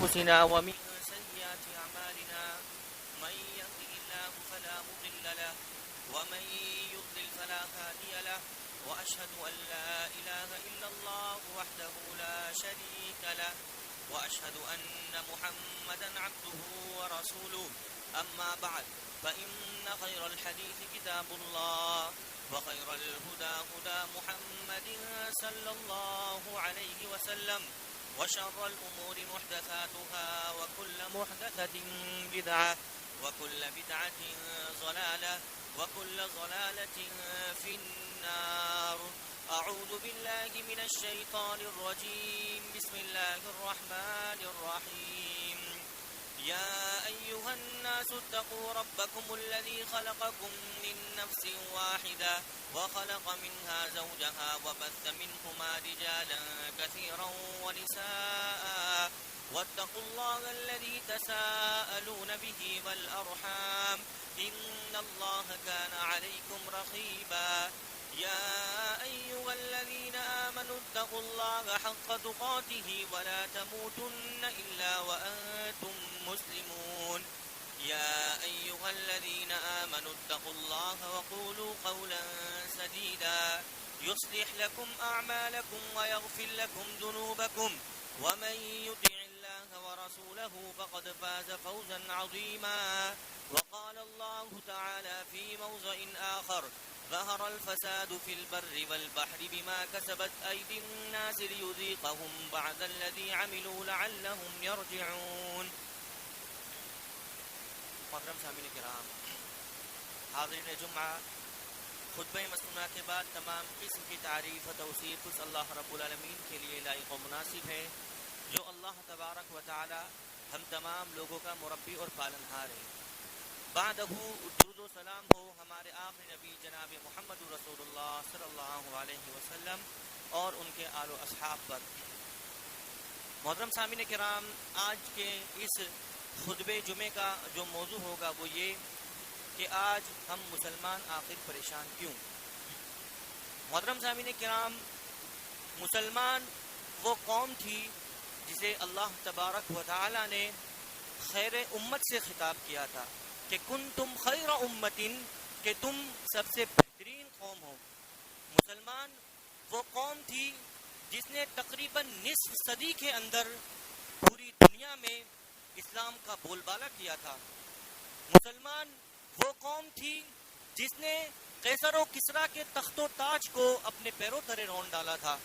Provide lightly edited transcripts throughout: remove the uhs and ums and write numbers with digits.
أنفسنا ومن سيئات أعمالنا من يهده الله فلا مضل له ومن يضلل فلا هادي له وأشهد أن لا إله إلا الله وحده لا شريك له وأشهد أن محمدا عبده ورسوله أما بعد فإن خير الحديث كتاب الله وخير الهدى هدى محمد صلى الله عليه وسلم وشر الأمور محدثاتها وكل محدثة بدعة وكل بدعة ضلالة وكل ضلالة في النار. أعوذ بالله من الشيطان الرجيم. بسم الله الرحمن الرحيم. يا أيها الناس اتقوا ربكم الذي خلقكم من نفس واحدة وخلق منها زوجها وبث منهما رجالا كثيرا ونساء واتقوا الله الذي تساءلون به والأرحام إن الله كان عليكم رقيبا. يا أيها الذين آمنوا اتقوا الله حق تقاته ولا تموتن إلا وأنتم مسلمون. يا أيها الذين آمنوا اتقوا الله وقولوا قولا سديدا يصلح لكم أعمالكم ويغفر لكم ذنوبكم ومن يطع الله ورسوله فقد فاز فوزا عظيما. وقال الله تعالى في موضع آخر ظهر الفساد في البر والبحر بما كسبت أيدي الناس ليذيقهم بعد الذي عملوا لعلهم يرجعون. محترم سامعین کرام، حاضرین جمعہ، خطبہ مسنونہ کے بعد تمام قسم کی تعریف و توصیف اس اللہ رب العالمین کے لیے لائق و مناسب ہے جو اللہ تبارک و تعالی ہم تمام لوگوں کا مربی اور پالنہار ہے. بعدہ درود و سلام ہو ہمارے آخری نبی جناب محمد رسول اللہ صلی اللہ علیہ وسلم اور ان کے آل و اصحاب پر. محترم سامعین کرام، آج کے اس خطبہ جمعے کا جو موضوع ہوگا وہ یہ کہ آج ہم مسلمان آخر پریشان کیوں. محترم سامعین کرام، مسلمان وہ قوم تھی جسے اللہ تبارک و تعالی نے خیر امت سے خطاب کیا تھا کہ کنتم خیر امتن، کہ تم سب سے بہترین قوم ہو. مسلمان وہ قوم تھی جس نے تقریباً نصف صدی کے اندر پوری دنیا میں اسلام کا بول بالا کیا تھا. مسلمان وہ قوم تھی جس نے قیصر و کسریٰ کے تخت و تاج کو اپنے پیروں تلے رون ڈالا تھا.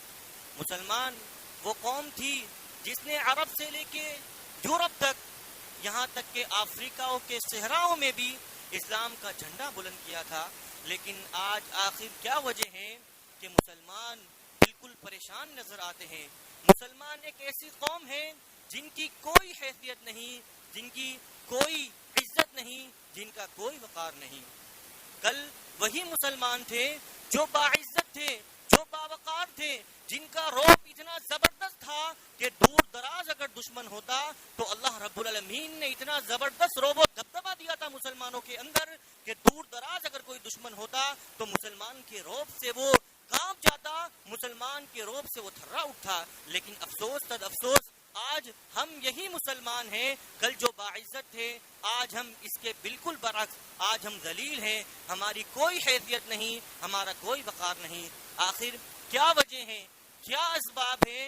مسلمان وہ قوم تھی جس نے عرب سے لے کے یورپ تک، یہاں تک کہ افریقہ کے صحراؤں میں بھی اسلام کا جھنڈا بلند کیا تھا. لیکن آج آخر کیا وجہ ہے کہ مسلمان بالکل پریشان نظر آتے ہیں. مسلمان ایک ایسی قوم ہے جن کی کوئی حیثیت نہیں، جن کی کوئی عزت نہیں، جن کا کوئی وقار نہیں. کل وہی مسلمان تھے جو باعزت تھے، جو باوقار تھے، جن کا رعب اتنا زبردست تھا کہ دور دراز اگر دشمن ہوتا تو اللہ رب العالمین نے اتنا زبردست رعب و دبدبہ دیا تھا مسلمانوں کے اندر کہ دور دراز اگر کوئی دشمن ہوتا تو مسلمان کے رعب سے وہ کانپ جاتا، مسلمان کے رعب سے وہ تھرا اٹھتا. لیکن افسوس تد افسوس، آج ہم یہی مسلمان ہیں، کل جو باعزت تھے آج ہم اس کے بالکل برعکس، آج ہم ذلیل ہیں، ہماری کوئی حیثیت نہیں، ہمارا کوئی وقار نہیں. آخر کیا وجہ ہے، کیا اسباب ہیں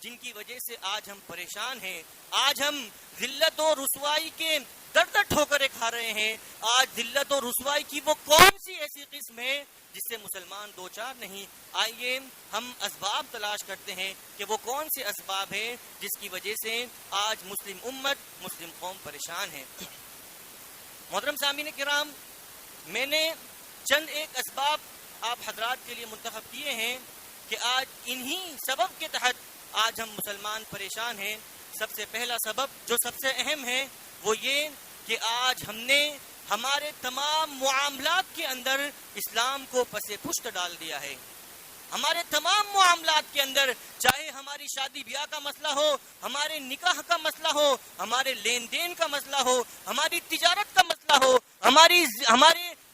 جن کی وجہ سے آج ہم پریشان ہیں؟ آج ہم ذلت و رسوائی کے در در ٹھوکریں کھا رہے ہیں. آج ذلت و رسوائی کی وہ کون سی ایسی قسم ہے جس سے مسلمان دو چار نہیں؟ آئیے ہم اسباب تلاش کرتے ہیں کہ وہ کون سے اسباب ہیں جس کی وجہ سے آج مسلم امت، مسلم قوم پریشان ہے. محترم سامعین کرام، میں نے چند ایک اسباب آپ حضرات کے لیے منتخب کیے ہیں کہ آج انہی سبب کے تحت آج ہم مسلمان پریشان ہیں. سب سے پہلا سبب جو سب سے اہم ہے وہ یہ کہ آج ہم نے ہمارے تمام معاملات کے اندر اسلام کو پس پشت ڈال دیا ہے. ہمارے تمام معاملات کے اندر، چاہے ہماری شادی بیاہ کا مسئلہ ہو، ہمارے نکاح کا مسئلہ ہو، ہمارے لین دین کا مسئلہ ہو، ہماری تجارت کا مسئلہ ہو، ہمارے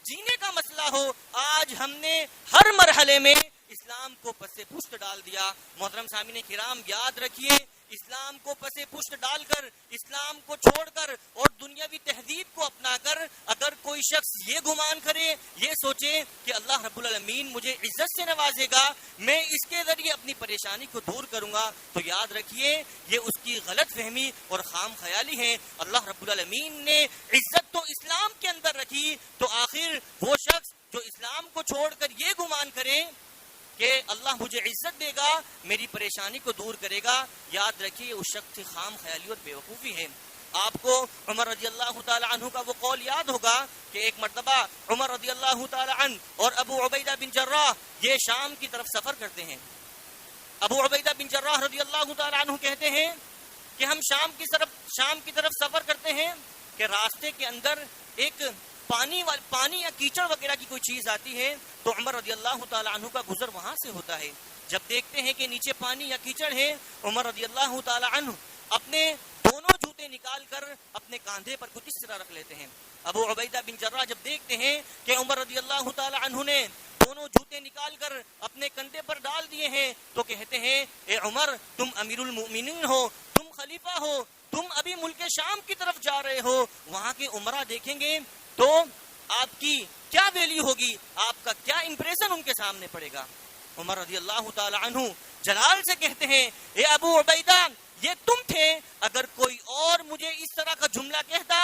جینے کا مسئلہ ہو، آج ہم نے ہر مرحلے میں اسلام کو پس پشت ڈال دیا. محترم سامعین کرام، یاد رکھیے اسلام کو پس پشت ڈال کر، اسلام کو چھوڑ کر اور دنیاوی تہذیب کو اپنا کر اگر کوئی شخص یہ گمان کرے، یہ سوچے کہ اللہ رب العالمین مجھے عزت سے نوازے گا، میں اس کے ذریعے اپنی پریشانی کو دور کروں گا، تو یاد رکھیے یہ اس کی غلط فہمی اور خام خیالی ہے۔ اللہ رب العالمین نے عزت تو اسلام کے اندر رکھی، تو آخر وہ شخص جو اسلام کو چھوڑ کر یہ گمان کرے کہ اللہ مجھے عزت دے گا، میری پریشانی کو دور کرے گا، یاد رکھیے اس شخص کی خام خیالی اور بے وقوفی ہے۔ آپ کو عمر رضی اللہ تعالی عنہ کا وہ قول یاد ہوگا کہ ایک مرتبہ عمر رضی اللہ تعالی عنہ اور ابو عبیدہ بن جراح یہ شام کی طرف سفر کرتے ہیں۔ ابو عبیدہ بن جراح رضی اللہ تعالی عنہ کہتے ہیں کہ ہم شام کی طرف سفر کرتے ہیں کہ راستے کے اندر ایک پانی یا کیچڑ وغیرہ کی کوئی چیز آتی ہے، تو عمر رضی اللہ تعالی عنہ کا گزر وہاں سے ہوتا ہے۔ جب دیکھتے ہیں کہ نیچے پانی یا کیچڑ ہے، عمر رضی اللہ تعالی عنہ اپنے دونوں جوتے نکال کر اپنے کاندھے پر کچھ اس طرح رکھ لیتے ہیں۔ ابو عبیدہ بن جراح جب دیکھتے ہیں کہ عمر رضی اللہ تعالی عنہ نے دونوں جوتے نکال کر اپنے کندھے پر ڈال دیے ہیں، تو کہتے ہیں اے عمر، تم امیر المؤمنین ہو، تم خلیفہ ہو، تم ابھی ملک شام کی طرف جا رہے ہو، وہاں کے امراء دیکھیں گے تو آپ کی کیا ویلیو ہوگی، آپ کا کیا امپریشن ان کے سامنے پڑے گا۔ عمر رضی اللہ تعالی عنہ جلال سے کہتے ہیں اے ابو عبیدہ، یہ تم تھے، اگر کوئی اور مجھے اس طرح کا جملہ کہتا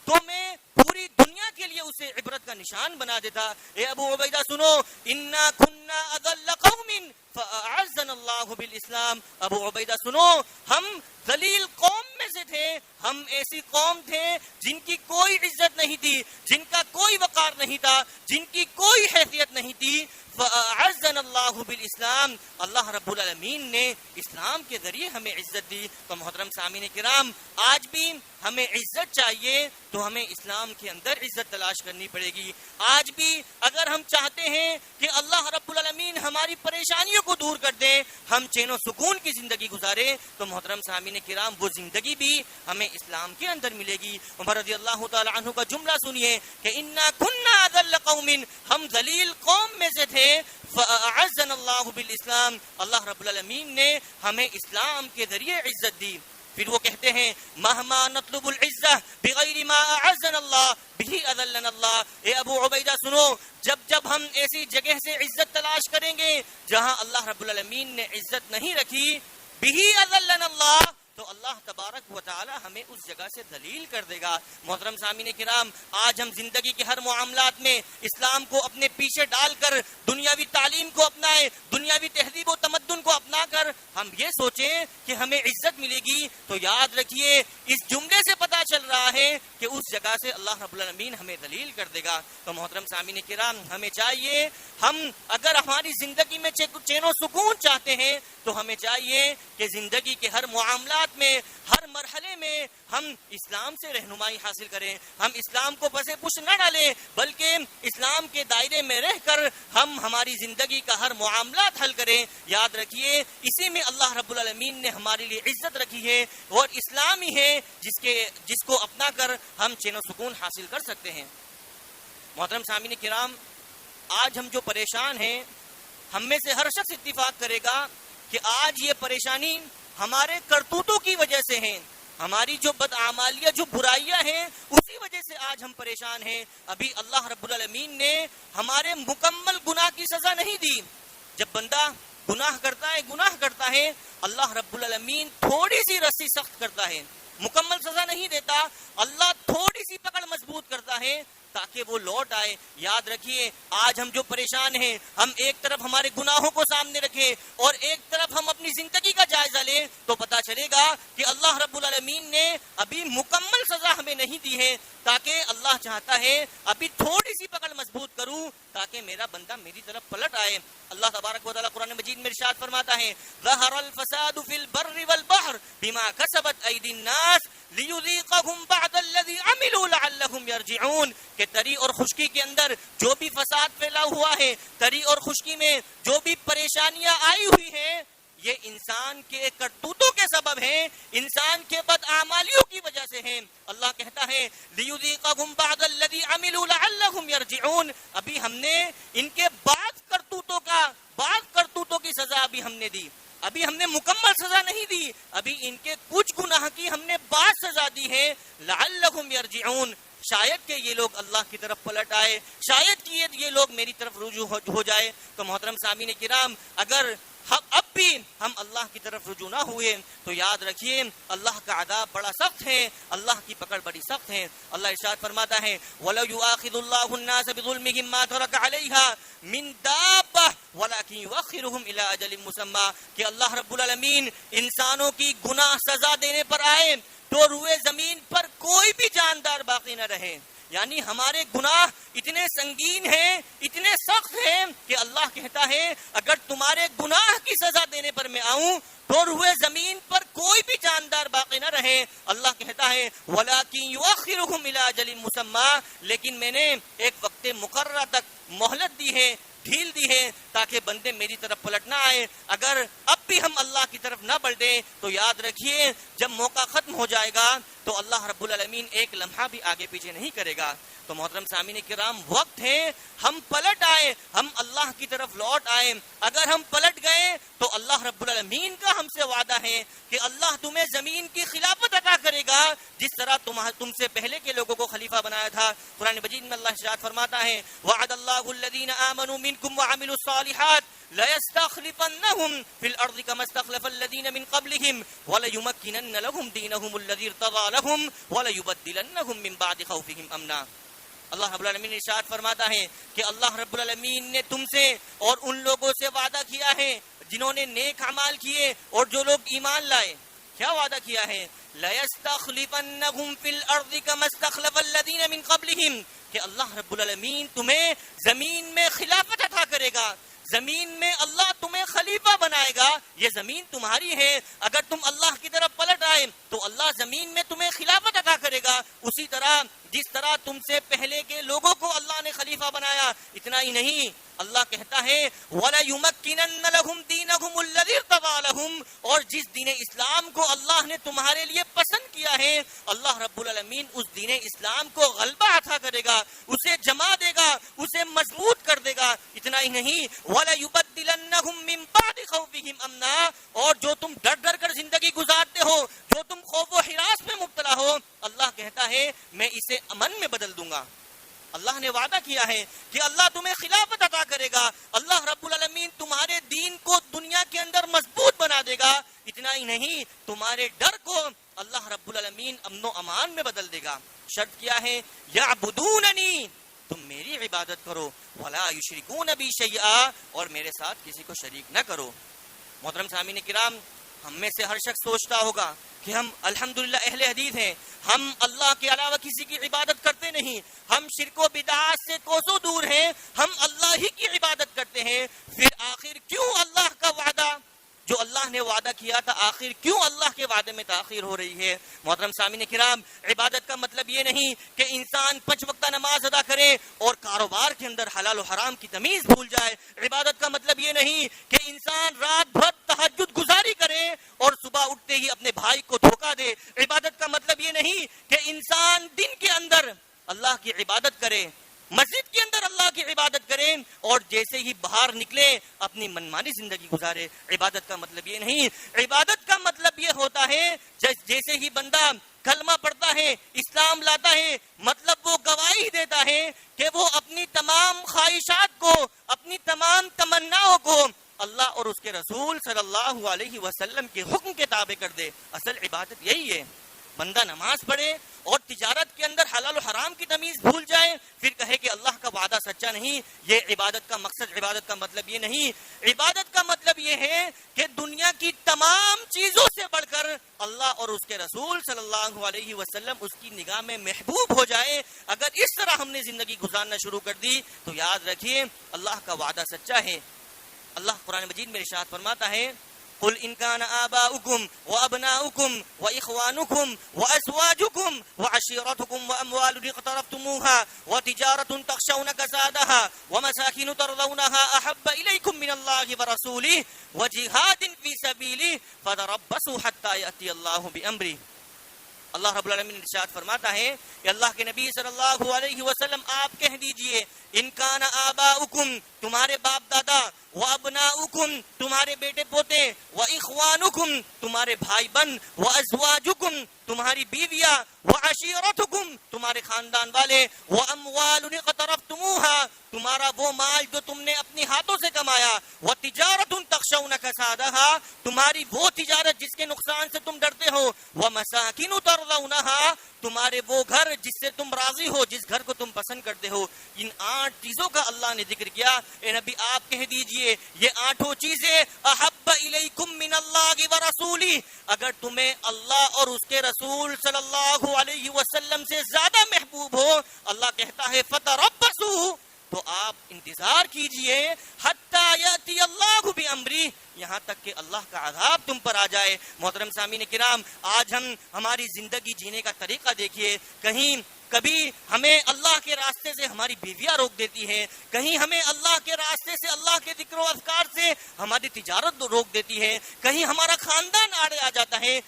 تو میں پوری دنیا کے لیے اسے عبرت کا نشان بنا دیتا۔ اے ابو عبیدہ سنو، انا كنا اذل قوم فاعزنا اللہ بالاسلام۔ ابو عبیدہ سنو، ہم ذلیل قوم میں سے تھے، ہم ایسی قوم تھے جن کی کوئی عزت نہیں تھی، جن کا کوئی وقار نہیں تھا، جن کی کوئی حیثیت نہیں تھی، فاعزنا اللہ بالاسلام، اللہ رب العالمین نے اسلام کے ذریعے ہمیں عزت دی۔ تو محترم سامعین کرام، آج بھی ہمیں عزت چاہیے تو ہمیں اسلام کے اندر عزت تلاش کرنی پڑے گی۔ آج بھی اگر ہم چاہتے ہیں کہ اللہ رب العالمین ہماری پریشانیوں کو دور کر دے، ہم چین و سکون کی زندگی گزارے، تو محترم سامعین کرام وہ زندگی بھی ہمیں اسلام کے اندر ملے گی۔ عمر رضی اللہ تعالی عنہ کا جملہ سنیے کہ انا كنا اذل قوم، ہم ذلیل قوم میں سے تھے، فاعزنا اللہ بالاسلام، اللہ رب العالمین نے ہمیں اسلام کے ذریعے عزت دی۔ پھر وہ کہتے ہیں مہما نطلب العزہ بغیر ما اعزنا اللہ بہ اذلنا اللہ۔ اے ابو عبیدہ سنو، جب ہم ایسی جگہ سے عزت تلاش کریں گے جہاں اللہ رب العالمین نے عزت نہیں رکھی، بہ اذلنا اللہ، تو اللہ تبارک و تعالی ہمیں اس جگہ سے ذلیل کر دے گا۔ محترم سامعین کرام، آج ہم زندگی کے ہر معاملات میں اسلام کو اپنے پیچھے ڈال کر دنیاوی تعلیم کو اپنائیں، دنیاوی تہذیب و تمدن کو اپنا کر ہم یہ سوچیں کہ ہمیں عزت ملے گی، تو یاد رکھیے اس جملے سے پتا چل رہا ہے کہ اس جگہ سے اللہ رب العالمین ہمیں ذلیل کر دے گا۔ تو محترم سامعین کرام، ہمیں چاہیے، ہم اگر ہماری زندگی میں چین و سکون چاہتے ہیں تو ہمیں چاہیے کہ زندگی کے ہر معاملات میں، ہر مرحلے میں ہم اسلام سے رہنمائی حاصل کریں، ہم اسلام کو پس پش نہ ڈالیں، بلکہ اسلام کے دائرے میں رہ کر ہم ہماری زندگی کا ہر معاملات حل کریں۔ یاد رکھیے اسی میں اللہ رب العالمین نے ہمارے لیے عزت رکھی ہے، اور اسلام ہی ہے جس کو اپنا کر ہم چین و سکون حاصل کر سکتے ہیں۔ محترم سامعین کرام، آج ہم جو پریشان ہیں، ہم میں سے ہر شخص اتفاق کرے گا کہ آج یہ پریشانی ہمارے کرتوتوں کی وجہ سے ہیں، ہماری جو بدعمالیاں، جو برائیاں ہیں، اسی وجہ سے آج ہم پریشان ہیں۔ ابھی اللہ رب العالمین نے ہمارے مکمل گناہ کی سزا نہیں دی۔ جب بندہ گناہ کرتا ہے اللہ رب العالمین تھوڑی سی رسی سخت کرتا ہے، مکمل سزا نہیں دیتا، اللہ تھوڑی سی پکڑ مضبوط کرتا ہے تاکہ وہ لوٹ آئے۔ یاد رکھیے آج ہم جو پریشان ہیں، ہم ایک طرف ہمارے گناہوں کو سامنے رکھیں اور ایک طرف ہم اپنی زندگی کا جائزہ لیں، تو پتا چلے گا کہ اللہ رب العالمین نے ابھی مکمل سزا ہمیں نہیں دی ہے، تاکہ اللہ چاہتا ہے ابھی تھوڑی سی پکڑ مضبوط کروں تاکہ میرا بندہ میری طرف پلٹ آئے۔ اللہ تبارک و تعالیٰ قرآن مجید میں ارشاد فرماتا ہے ظہر الفساد فی البر والبحر بما کسبت ایدی الناس لیذیقہم بعد الذی عملوا لعلہم یرجعون، کہ تری اور خشکی کے اندر جو بھی فساد پھیلا ہوا ہے، تری اور خشکی میں جو بھی پریشانیاں آئی ہوئی ہیں، یہ انسان کے کرتوتوں کے سبب ہیں، انسان کے بدعمالیوں کی وجہ سے ہیں۔ اللہ کہتا ہے لیذیقہم بعد الذی عملوا لعلہم یرجعون، ابھی ہم نے ان کے بعض کرتوتوں کی سزا ابھی ہم نے دی، ابھی ہم نے مکمل سزا نہیں دی، ابھی ان کے کچھ گناہ کی ہم نے بعض سزا دی ہے، لعلہم یرجعون، شاید کہ یہ لوگ اللہ کی طرف پلٹ آئے، شاید کہ یہ لوگ میری طرف رجوع ہو جائے۔ تو محترم سامعین کرام، اگر اب بھی ہم اللہ کی طرف رجوع نہ ہوئے تو یاد رکھیے اللہ کا عذاب بڑا سخت ہے، اللہ کی پکڑ بڑی سخت ہے۔ اللہ ارشاد فرماتا ہے وَلَوْ يُؤَاخِذُ اللَّهُ النَّاسَ بِظُلْمِهِمْ مَا تَرَكَ عَلَيْهَا مِن دَابَّةٍ وَلَكِن يُؤَخِّرُهُمْ إِلَىٰ أَجَلٍ مُّسَمًّى، کہ اللہ رب العالمین انسانوں کی گناہ سزا دینے پر آئے تو روئے زمین پر کوئی بھی جاندار باقی نہ رہے، یعنی ہمارے گناہ اتنے سنگین ہیں، اتنے سخت ہیں کہ اللہ کہتا ہے اگر تمہارے گناہ کی سزا دینے پر میں آؤں تو روئے زمین پر کوئی بھی جاندار باقی نہ رہے۔ اللہ کہتا ہے وَلَٰكِن يُؤَخِّرُهُمْ إِلَىٰ أَجَلٍ مُّسَمًّى، لیکن میں نے ایک وقت مقررہ تک مہلت دی ہے، ڈھیل دی ہے، تاکہ بندے میری طرف پلٹ نہ آئے۔ اگر اب بھی ہم اللہ کی طرف نہ بڑھیں تو یاد رکھیے جب موقع ختم ہو جائے گا تو اللہ رب العالمین ایک لمحہ بھی آگے پیچھے نہیں کرے گا۔ تو محترم سامعین کرام، وقت ہے ہم پلٹ آئے، ہم اللہ کی طرف لوٹ آئے۔ اگر ہم پلٹ گئے تو اللہ رب العالمین کا ہم سے وعدہ ہے کہ اللہ تمہیں زمین کی خلافت عطا کرے گا جس طرح تم سے پہلے کے لوگوں کو خلیفہ بنایا تھا۔ قرآن مجید میں اللہ ارشاد فرماتا ہے وعد اللہ الذین آمنوا منکم وعملوا الصالحات لَيَسْتَخْلِفَنَّهُمْ فِي الْأَرْضِ كَمَا اسْتَخْلَفَ الَّذِينَ مِنْ قَبْلِهِمْ وَلَيُمَكِّنَنَّ لَهُمْ دِينَهُمُ الَّذِي ارْتَضَىٰ لَهُمْ وَلَيُبَدِّلَنَّهُمْ مِنْ بَعْدِ خَوْفِهِمْ أَمْنًا۔ اللہ رب العالمین ارشاد فرماتا ہے کہ اللہ رب العالمین نے تم سے اور ان لوگوں سے وعدہ کیا ہے جنہوں نے نیک اعمال کیے اور جو لوگ ایمان لائے۔ کیا وعدہ کیا ہے؟ لَيَسْتَخْلِفَنَّهُمْ فِي الْأَرْضِ كَمَا اسْتَخْلَفَ الَّذِينَ مِنْ قَبْلِهِمْ، کہ اللہ رب العالمین تمہیں زمین میں خلافت عطا کرے گا، زمین میں اللہ تمہیں خلیفہ بنائے گا۔ یہ زمین تمہاری ہے، اگر تم اللہ کی طرف پلٹ آئے تو اللہ زمین میں تمہیں خلافت عطا کرے گا، اسی طرح جس طرح تم سے پہلے کے لوگوں کو اللہ نے خلیفہ بنایا۔ اتنا ہی نہیں، اللہ کہتا ہے وَلَيُمَكِّنَنَّ لَهُمْ دِينَهُمُ الَّذِي ارْتَضَىٰ لَهُمْ، اور جس دین اسلام کو اللہ نے تمہارے لیے پسند کیا ہے اللہ رب العالمین اس دین اسلام کو غلبہ عطا کرے گا، اسے جما دے گا، اسے مضبوط کر دے گا۔ اتنا ہی نہیں وَلَيُبَدِّلَنَّهُمْ مِنْ بَعْدِ خَوْفِهِمْ أَمْنًا، اور جو تم ڈر کر زندگی گزارتے ہو، جو تم خوف و ہراس میں مبتلا ہو، اللہ کہتا ہے میں اسے امن میں بدل دوں گا۔ اللہ نے وعدہ کیا ہے کہ اللہ تمہیں خلافت عطا کرے گا، اللہ رب العالمین تمہارے دین کو دنیا کے اندر مضبوط بنا دے گا۔ اتنا ہی نہیں، تمہارے ڈر کو اللہ رب العالمین امن و امان میں بدل دے گا۔ شرط کیا ہے؟ یعبدوننی، تم میری عبادت کرو، ولا یشرکون بی شیئا، اور میرے ساتھ کسی کو شریک نہ کرو۔ محترم سامعین کرام، ہم میں سے ہر شخص سوچتا ہوگا کہ ہم الحمدللہ اہل حدیث ہیں، ہم اللہ کے علاوہ کسی کی عبادت کرتے نہیں، ہم شرک و بدعات سے کوسوں دور ہیں، ہم اللہ ہی کی عبادت کرتے ہیں، پھر آخر کیوں اللہ کا وعدہ جو اللہ نے وعدہ کیا تھا آخر کیوں اللہ کے وعدے میں تاخیر ہو رہی ہے؟ محترم سامعین کرام، عبادت کا مطلب یہ نہیں کہ انسان 5 وقتہ نماز ادا کرے اور کاروبار کے اندر حلال و حرام کی تمیز بھول جائے۔ عبادت کا مطلب یہ نہیں کہ انسان رات بھر تہجد گزاری کرے اور صبح اٹھتے ہی اپنے بھائی کو دھوکہ دے۔ عبادت کا مطلب یہ نہیں کہ انسان دن کے اندر اللہ کی عبادت کرے، مسجد کے اندر اللہ کی عبادت کریں اور جیسے ہی باہر نکلے اپنی منمانی زندگی گزارے۔ عبادت کا مطلب یہ نہیں، عبادت کا مطلب یہ ہوتا ہے جیسے ہی بندہ کلمہ پڑھتا ہے، اسلام لاتا ہے، مطلب وہ گواہی دیتا ہے کہ وہ اپنی تمام خواہشات کو، اپنی تمام تمناؤں کو اللہ اور اس کے رسول صلی اللہ علیہ وسلم کے حکم کے تابع کر دے۔ اصل عبادت یہی ہے، بندہ نماز پڑھے اور تجارت کے اندر حلال و حرام کی تمیز بھول جائے، پھر کہے کہ اللہ کا وعدہ سچا نہیں۔ یہ عبادت کا مقصد، عبادت کا مطلب یہ نہیں۔ عبادت کا مطلب یہ ہے کہ دنیا کی تمام چیزوں سے بڑھ کر اللہ اور اس کے رسول صلی اللہ علیہ وسلم اس کی نگاہ میں محبوب ہو جائے۔ اگر اس طرح ہم نے زندگی گزارنا شروع کر دی تو یاد رکھیے اللہ کا وعدہ سچا ہے۔ اللہ قرآن مجید میں ارشاد فرماتا ہے قل ان كان آباؤكم وابناؤكم واخوانكم وازواجكم وعشيرتكم واموال اقترفتموها وتجارة تخشون كسادها ومساكن ترضونها احب اليكم من الله ورسوله وجهاد في سبيله فتربصوا حتى ياتي الله بامره۔ اللہ رب العالمین ارشاد فرماتا ہے کہ اللہ کے نبی صلی اللہ علیہ وسلم آپ کہہ دیجئے ان کان آباؤکم تمہارے باپ دادا، وابناؤکم تمہارے بیٹے پوتے، واخوانکم تمہارے بھائی بہن، وازواجکم تمہاری بیویاں، وعشیرتکم تمہارے خاندان والے، واموال اقترفتموها تمہارا وہ مال جو تم نے اپنے ہاتھوں سے کمایا، وتجارت تخشون کسادها تمہاری وہ تجارت جس کے نقصان سے تم ڈرتے ہو، ومساکن ترضونها تمہارے وہ گھر جس سے تم راضی ہو، جس گھر کو تم پسند کرتے ہو۔ ان 8 چیزوں کا اللہ نے ذکر کیا۔ اے نبی آپ کہہ دیجئے یہ 8 چیزیں احب الیکم من اللہ ورسولہ اگر تمہیں اللہ اور اس کے رسول صلی اللہ علیہ وسلم سے زیادہ محبوب ہو، اللہ کہتا ہے فتربصوا تو آپ انتظار کیجئے حتی یاتی اللہ بامری یہاں تک کہ اللہ کا عذاب تم پر آ جائے۔ محترم سامعین کرام، آج ہم ہماری زندگی جینے کا طریقہ دیکھیے، کبھی ہمیں اللہ کے راستے سے ہماری بیویاں روک دیتی ہے، کہیں ہمیں اللہ کے راستے سے اللہ کے ذکر و اذکار سے ہماری تجارت روک دیتی ہے، کہیں ہمارا خاندان آڑے آ جاتا ہے۔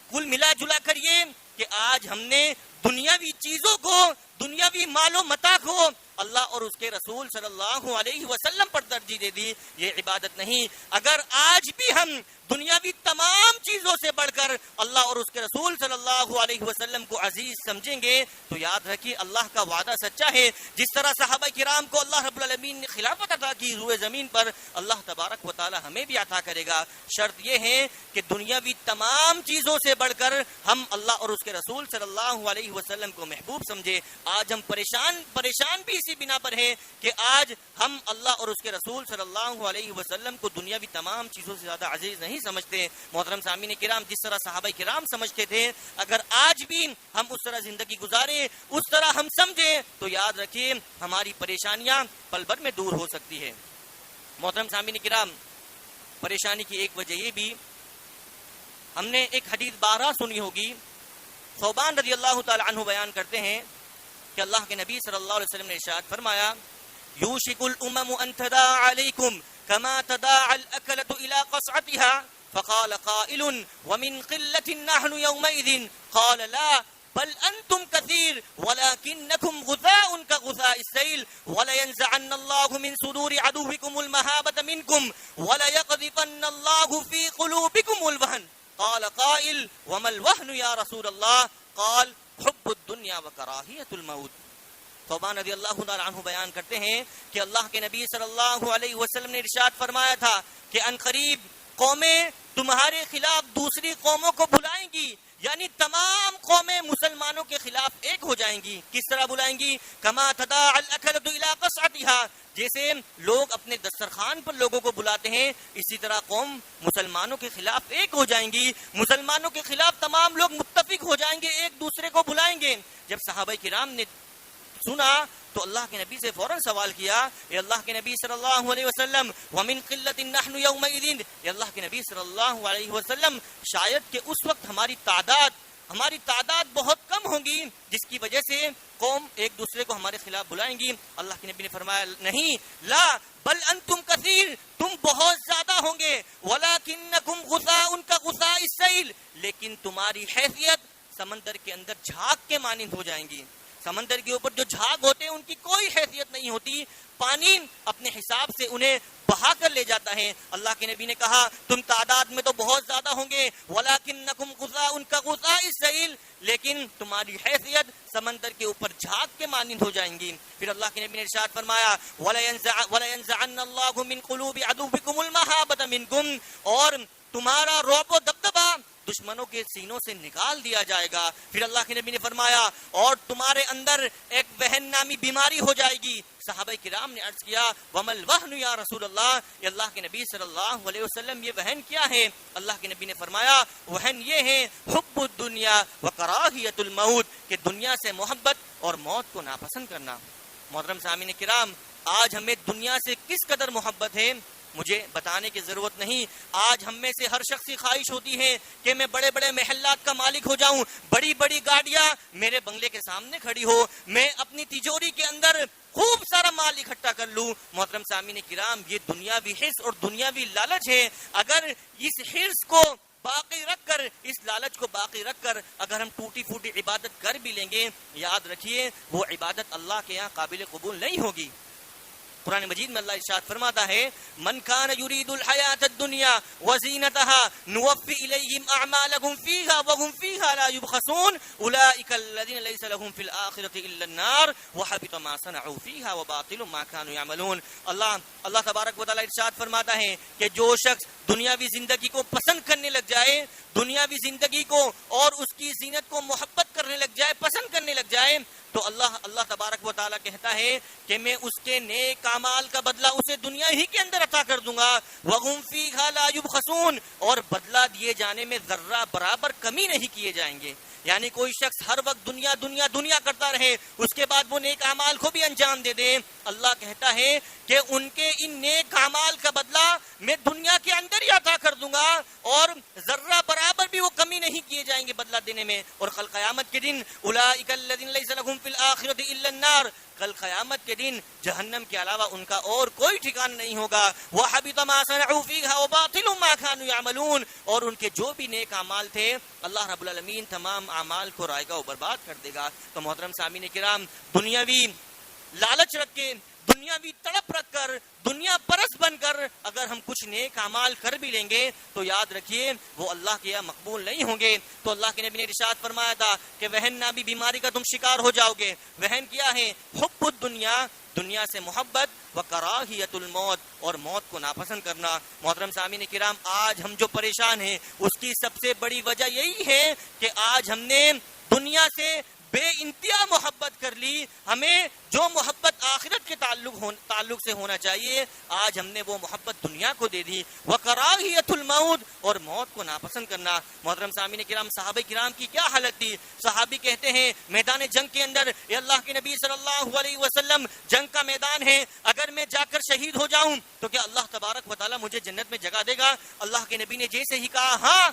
کل ملا جلا کر یہ کہ آج ہم نے دنیاوی چیزوں کو، دنیاوی مال و متاع کو اللہ اور اس کے رسول صلی اللہ علیہ وسلم پر ترجیح دے دی۔ یہ عبادت نہیں۔ اگر آج بھی ہم دنیاوی تمام چیزوں سے بڑھ کر اللہ اور اس کے رسول صلی اللہ علیہ وسلم کو عزیز سمجھیں گے تو یاد رکھیے اللہ کا وعدہ سچا ہے۔ جس طرح صحابہ کرام کو اللہ رب العالمین نے خلافت عطا کی روئے زمین پر، اللہ تبارک و تعالی ہمیں بھی عطا کرے گا۔ شرط یہ ہے کہ دنیاوی تمام چیزوں سے بڑھ کر ہم اللہ اور اس کے رسول صلی اللہ علیہ وسلم کو محبوب سمجھے۔ آج ہم پریشان بھی اسی بنا پر ہے کہ آج ہم اللہ اور اس کے رسول صلی اللہ علیہ وسلم کو دنیاوی تمام چیزوں سے زیادہ عزیز نہیں سمجھتے۔ محترم سامعین کرام، جس طرح صحابہ کرام سمجھتے تھے، اگر آج بھی ہم اس طرح زندگی گزارے، اس طرح ہم سمجھے تو یاد رکھیے ہماری پریشانیاں پل بھر میں دور ہو سکتی ہے۔ محترم سامعین کرام، پریشانی کی ایک وجہ یہ بھی، ہم نے ایک حدیث بارہا سنی ہوگی، ثوبان رضی اللہ تعالی عنہ بیان کرتے ہیں کہ اللہ کے نبی صلی اللہ علیہ وسلم نے ارشاد فرمایا یوشک الامم ان تداعى علیکم كما تداعى الأكلة إلى قصعتها فقال قائل ومن قلة نحن يومئذ قال لا بل أنتم كثير ولكنكم غثاء كغثاء السيل ولينزعن الله من صدور عدوكم المهابة منكم وليقذفن الله في قلوبكم الوهن قال قائل وما الوهن يا رسول الله قال حب الدنيا وكراهية الموت۔ ثوبان رضی اللہ تعالی عنہ بیان کرتے ہیں کہ اللہ کے نبی صلی اللہ علیہ وسلم نے ارشاد فرمایا تھا کہ ان قریب قومیں تمہارے خلاف دوسری قوموں کو بلائیں گی، یعنی تمام قومیں مسلمانوں کے خلاف ایک ہو جائیں گی۔ کس طرح بلائیں گی؟ کما تداعى الأكلة إلى قصعتها، جیسے لوگ اپنے دسترخوان پر لوگوں کو بلاتے ہیں، اسی طرح قوم مسلمانوں کے خلاف ایک ہو جائیں گی، مسلمانوں کے خلاف تمام لوگ متفق ہو جائیں گے، ایک دوسرے کو بلائیں گے۔ جب صحابہ کرام نے سنا تو اللہ کے نبی سے فوراً سوال کیا، اے اللہ کے نبی صلی اللہ علیہ وسلم ومن قلت نحن یومئذ، اے اللہ کے نبی صلی اللہ علیہ وسلم شاید کہ اس وقت ہماری تعداد بہت کم ہوگی جس کی وجہ سے قوم ایک دوسرے کو ہمارے خلاف بلائیں گی۔ اللہ کے نبی نے فرمایا نہیں، لا بل انتم کثیر، تم بہت زیادہ ہوں گے، ولکنکم غثاء کغثاء السیل، لیکن تمہاری حیثیت سمندر کے اندر جھاگ کے مانند ہو جائیں گی۔ سمندر کے اوپر جو جھاگ ہوتے ہیں ان کی کوئی حیثیت نہیں ہوتی، پانی اپنے حساب سے انہیں بہا کر لے جاتا ہے۔ اللہ کے نبی نے کہا تم تعداد میں تو بہت زیادہ ہوں گے، وَلَكِنَّكُمْ غُثَاءٌ كَغُثَاءِ السَّيْلِ، لیکن تمہاری حیثیت سمندر کے اوپر جھاگ کے مانند ہو جائیں گی۔ پھر اللہ کے نبی نے ارشاد فرمایا وَلَيَنزَعَنَّ اللَّهُ مِنْ قُلُوبِ عَدُوِّكُمُ الْمَهَابَةَ مِنْكُمْ، اور تمہارا رعب و دبدبہ دشمنوں کے سینوں سے نکال دیا جائے گا۔ پھر اللہ کے نبی نے فرمایا اور تمہارے اندر ایک وہن نامی بیماری ہو جائے گی۔ صحابہ کرام نے عرض کیا وَمَا الْوَهْنُ يَا رسول اللہ، اے اللہ کے نبی صلی اللہ علیہ وسلم یہ وہن کیا ہے؟ اللہ کے نبی نے فرمایا وہن یہ ہے حب الدنیا وکراہیت الموت، کہ دنیا سے محبت اور موت کو ناپسند کرنا۔ محترم سامعین کرام، آج ہمیں دنیا سے کس قدر محبت ہے مجھے بتانے کی ضرورت نہیں۔ آج ہم میں سے ہر شخص کی خواہش ہوتی ہے کہ میں بڑے بڑے محلات کا مالک ہو جاؤں، بڑی بڑی گاڑیاں میرے بنگلے کے سامنے کھڑی ہو، میں اپنی تجوری کے اندر خوب سارا مال اکٹھا کر لوں۔ محترم سامعین کرام، یہ دنیاوی حرص اور دنیاوی لالچ ہے۔ اگر اس حرص کو باقی رکھ کر، اس لالچ کو باقی رکھ کر اگر ہم ٹوٹی پھوٹی عبادت کر بھی لیں گے، یاد رکھیے وہ عبادت اللہ کے یہاں قابل قبول نہیں ہوگی۔ قرآن مجید میں اللہ ارشاد فرماتا ہے من کان یرید الحیات الدنیا وزینتها نوفی الیہم اعمالهم فیہا وهم فیہا لا یبخسون اولئک الذین لیس لهم فی الآخرة الا النار وحبط ما صنعوا فیہا وباطل ما كانوا یعملون۔ اللہ تبارک و تعالی ارشاد فرماتا ہے کہ جو شخص دنیاوی زندگی کو پسند کرنے لگ جائے، دنیاوی زندگی کو اور اس کی زینت کو محبت کرنے لگ جائے، پسند کرنے لگ جائے، تو اللہ تبارک و تعالیٰ کہتا ہے کہ میں اس کے نیک اعمال کا بدلہ اسے دنیا ہی کے اندر عطا کر دوں گا، وَهُمْ فِيهَا لَا يُبْخَسُونَ، اور بدلہ دیے جانے میں ذرہ برابر کمی نہیں کیے جائیں گے۔ یعنی کوئی شخص ہر وقت دنیا دنیا دنیا کرتا رہے، اس کے بعد وہ نیک اعمال کو بھی انجام دے دے، اللہ کہتا ہے کہ ان کے ان نیک اعمال کا بدلہ میں دنیا کے اندر ہی عطا کر دوں گا، اور ذرہ برابر بھی وہ کمی نہیں کیے جائیں گے بدلہ دینے میں۔ اور کل قیامت کے دن اولئک الذین لیس لهم فی الآخرۃ الا النار، کل قیامت کے دن جہنم کے علاوہ ان کا اور کوئی ٹھکانہ نہیں ہوگا۔ وَحَبِطَ مَا صَنَعُوا فِيهَا وَبَاطِلٌ مَا كَانُوا يَعْمَلُونَ، اور ان کے جو بھی نیک اعمال تھے اللہ رب العالمین تمام اعمال کو رائے گا و برباد کر دے گا۔ تو محترم سامعین کرام، دنیاوی لالچ رکھ کے، دنیاوی تڑپ رکھ کر، دنیا پرست بن کر اگر ہم کچھ نیک اعمال کر بھی لیں گے تو یاد رکھیے وہ اللہ کے یہاں مقبول نہیں ہوں گے۔ تو اللہ کے نبی نے ارشاد فرمایا تھا کہ وہن نابی بیماری کا تم شکار ہو جاؤ گے۔ وہن کیا ہے؟ حب الدنیا، دنیا سے محبت، وکراہیت الموت، اور موت کو ناپسند کرنا۔ محترم سامعین کرام، آج ہم جو پریشان ہیں اس کی سب سے بڑی وجہ یہی ہے کہ آج ہم نے دنیا سے بے انتہا محبت کر لی۔ ہمیں جو محبت آخرت کے تعلق سے ہونا چاہیے، آج ہم نے وہ محبت دنیا کو دے دی۔ وکراہیت الموت، اور موت کو ناپسند کرنا۔ محترم سامعین کرام، صحابہ کرام کی کیا حالت تھی؟ صحابی کہتے ہیں میدان جنگ کے اندر، اے اللہ کے نبی صلی اللہ علیہ وسلم، جنگ کا میدان ہے، اگر میں جا کر شہید ہو جاؤں تو کیا اللہ تبارک و تعالیٰ مجھے جنت میں جگہ دے گا؟ اللہ کے نبی نے جیسے ہی کہا ہاں،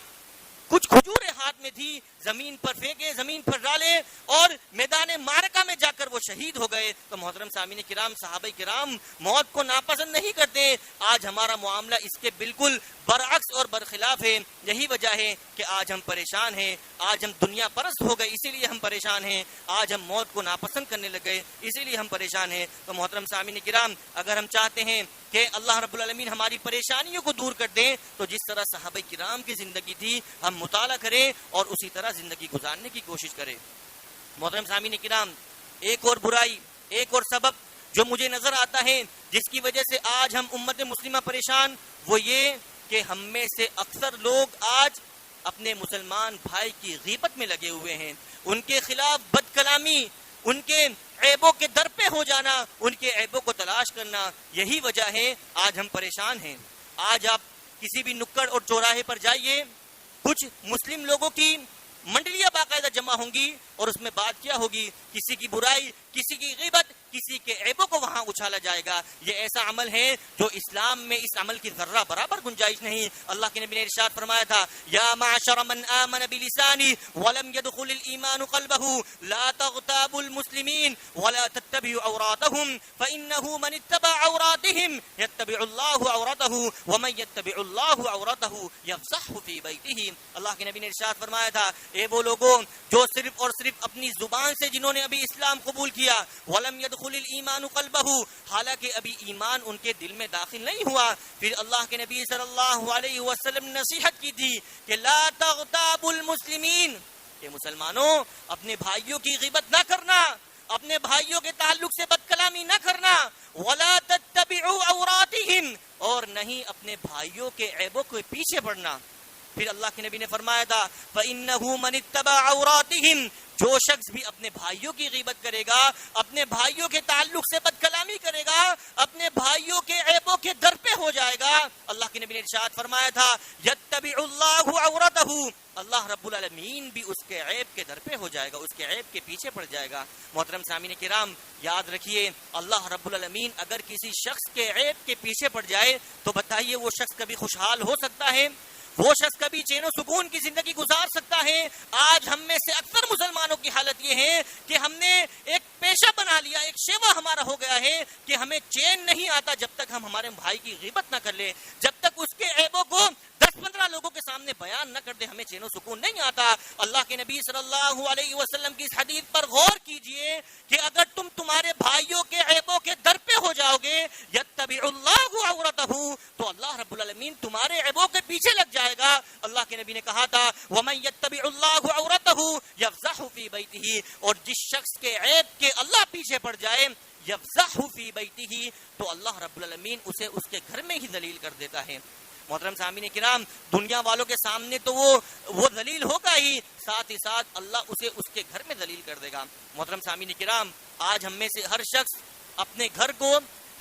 کچھ کھجوریں ہاتھ میں تھی، زمین پر پھینکے، زمین پر ڈالے، اور میدان معرکہ میں جا کر وہ شہید ہو گئے۔ تو محترم سامعین کرام، صحابہ کرام موت کو ناپسند نہیں کرتے۔ آج ہمارا معاملہ اس کے بالکل برعکس اور برخلاف ہے۔ یہی وجہ ہے کہ آج ہم پریشان ہیں، آج ہم دنیا پرست ہو گئے، اسی لیے ہم پریشان ہیں۔ آج ہم موت کو ناپسند کرنے لگ گئے، اسی لیے ہم پریشان ہیں۔ تو محترم سامعین کرام، اگر ہم چاہتے ہیں کہ اللہ رب العالمین ہماری پریشانیوں کو دور کر دیں تو جس طرح صحابہ کرام کی زندگی تھی ہم مطالعہ کریں اور اسی طرح زندگی گزارنے کی کوشش کریں۔ محترم سامعین کرام، ایک اور برائی، ایک اور سبب جو مجھے نظر آتا ہے جس کی وجہ سے آج ہم امت مسلمہ پریشان، وہ یہ کہ ہم میں سے اکثر لوگ آج اپنے مسلمان بھائی کی غیبت میں لگے ہوئے ہیں، ان کے خلاف بد کلامی، ان کے عیبوں کے در پہ ہو جانا، ان کے عیبوں کو تلاش کرنا، یہی وجہ ہے آج ہم پریشان ہیں۔ آج آپ کسی بھی نکڑ اور چوراہے پر جائیے، کچھ مسلم لوگوں کی منڈلیاں باقاعدہ جمع ہوں گی اور اس میں بات کیا ہوگی؟ کسی کی برائی، کسی کی غیبت، کسی کے عیبوں کو وہاں اچھالا جائے گا۔ یہ ایسا عمل ہے جو اسلام میں اس عمل کی ذرہ برابر گنجائش نہیں۔ اللہ کے نبی نے ارشاد فرمایا تھا یا معشر من آمن بلسانی ولم يدخل الایمان قلبه لا تغتابوا المسلمین ولا تتبعوا عوراتهم فانه من اتبع عوراتهم يتبع الله عورته ومن يتبع الله عورته يفضحه في بيته۔ اللہ کے نبی نے ارشاد فرمایا تھا اے وہ لوگوں جو صرف اور صرف اپنی زبان سے جنہوں نے ابھی اسلام قبول کیا، ولم يدخل الایمان قلبہ، حالانکہ ابھی ایمان ان کے دل میں داخل نہیں ہوا، پھر اللہ کے نبی صلی اللہ علیہ وسلم نے نصیحت کی تھی کہ لا تغتابوا المسلمین، کہ مسلمانوں اپنے بھائیوں کی غیبت نہ کرنا، اپنے بھائیوں کے تعلق سے بد کلامی نہ کرنا، ولا تتبعوا عوراتہم، اور نہیں اپنے بھائیوں کے عیبوں کے پیچھے پڑنا۔ پھر اللہ کے نبی نے فرمایا تھا فَإِنَّهُ مَنِ اتَّبَعَ عَوْرَاتِهِمْ، جو شخص بھی اپنے بھائیوں کی غیبت کرے گا، اپنے بھائیوں کے تعلق سے بد کلامی کرے گا، اپنے بھائیوں کے عیبوں کے در پہ ہو جائے گا، اللہ کے نبی نے ارشاد فرمایا تھا يَتَّبِعُ اللَّهُ عَوْرَتَهُ، اللہ رب العالمین بھی اس کے عیب کے در پہ ہو جائے گا، اس کے عیب کے پیچھے پڑ جائے گا۔ محترم سامعین کرام، یاد رکھیے اللہ رب العالمین اگر کسی شخص کے عیب کے پیچھے پڑ جائے تو بتائیے وہ شخص کبھی خوشحال ہو سکتا ہے؟ وہ شخص کبھی چین و سکون کی زندگی گزار سکتا ہے؟ آج ہم میں سے اکثر مسلمانوں کی حالت یہ ہے کہ ہم نے ایک پیشہ بنا لیا، ایک شیوا ہمارا ہو گیا ہے کہ ہمیں چین نہیں آتا جب تک ہم ہمارے بھائی کی غیبت نہ کر لیں، جب تک اس کے عیبوں کو 10-15 لوگوں کے سامنے بیان نہ کر دے ہمیں چین و سکون نہیں آتا۔ اللہ کے نبی صلی اللہ علیہ وسلم کی اس حدیث پر غور کیجئے کہ اگر تم تمہارے بھائیوں کے عیبوں کے در پہ ہو جاؤ گے یتبع اللہ عورتہ، تو اللہ رب العالمین تمہارے عیبوں کے پیچھے لگ جائے گا۔ اللہ کے نبی نے کہا تھا وَمَن يَتَّبِعُ اللَّهُ عَوْرَتَهُ يَفْضَحُ فِي بَيْتِهِ، اور جس شخص کے عیب کے اللہ پیچھے پڑ جائے يَفْضَحُ فِي بَيْتِهِ، تو اللہ رب العالمین اسے اس کے گھر میں ہی ذلیل کر دیتا ہے۔ محترم سامعین کرام، دنیا والوں کے سامنے تو وہ ذلیل ہوگا ہی، ساتھ ہی ساتھ اللہ اسے اس کے گھر میں ذلیل کر دے گا۔ محترم سامعین کرام، آج ہم میں سے ہر شخص اپنے گھر کو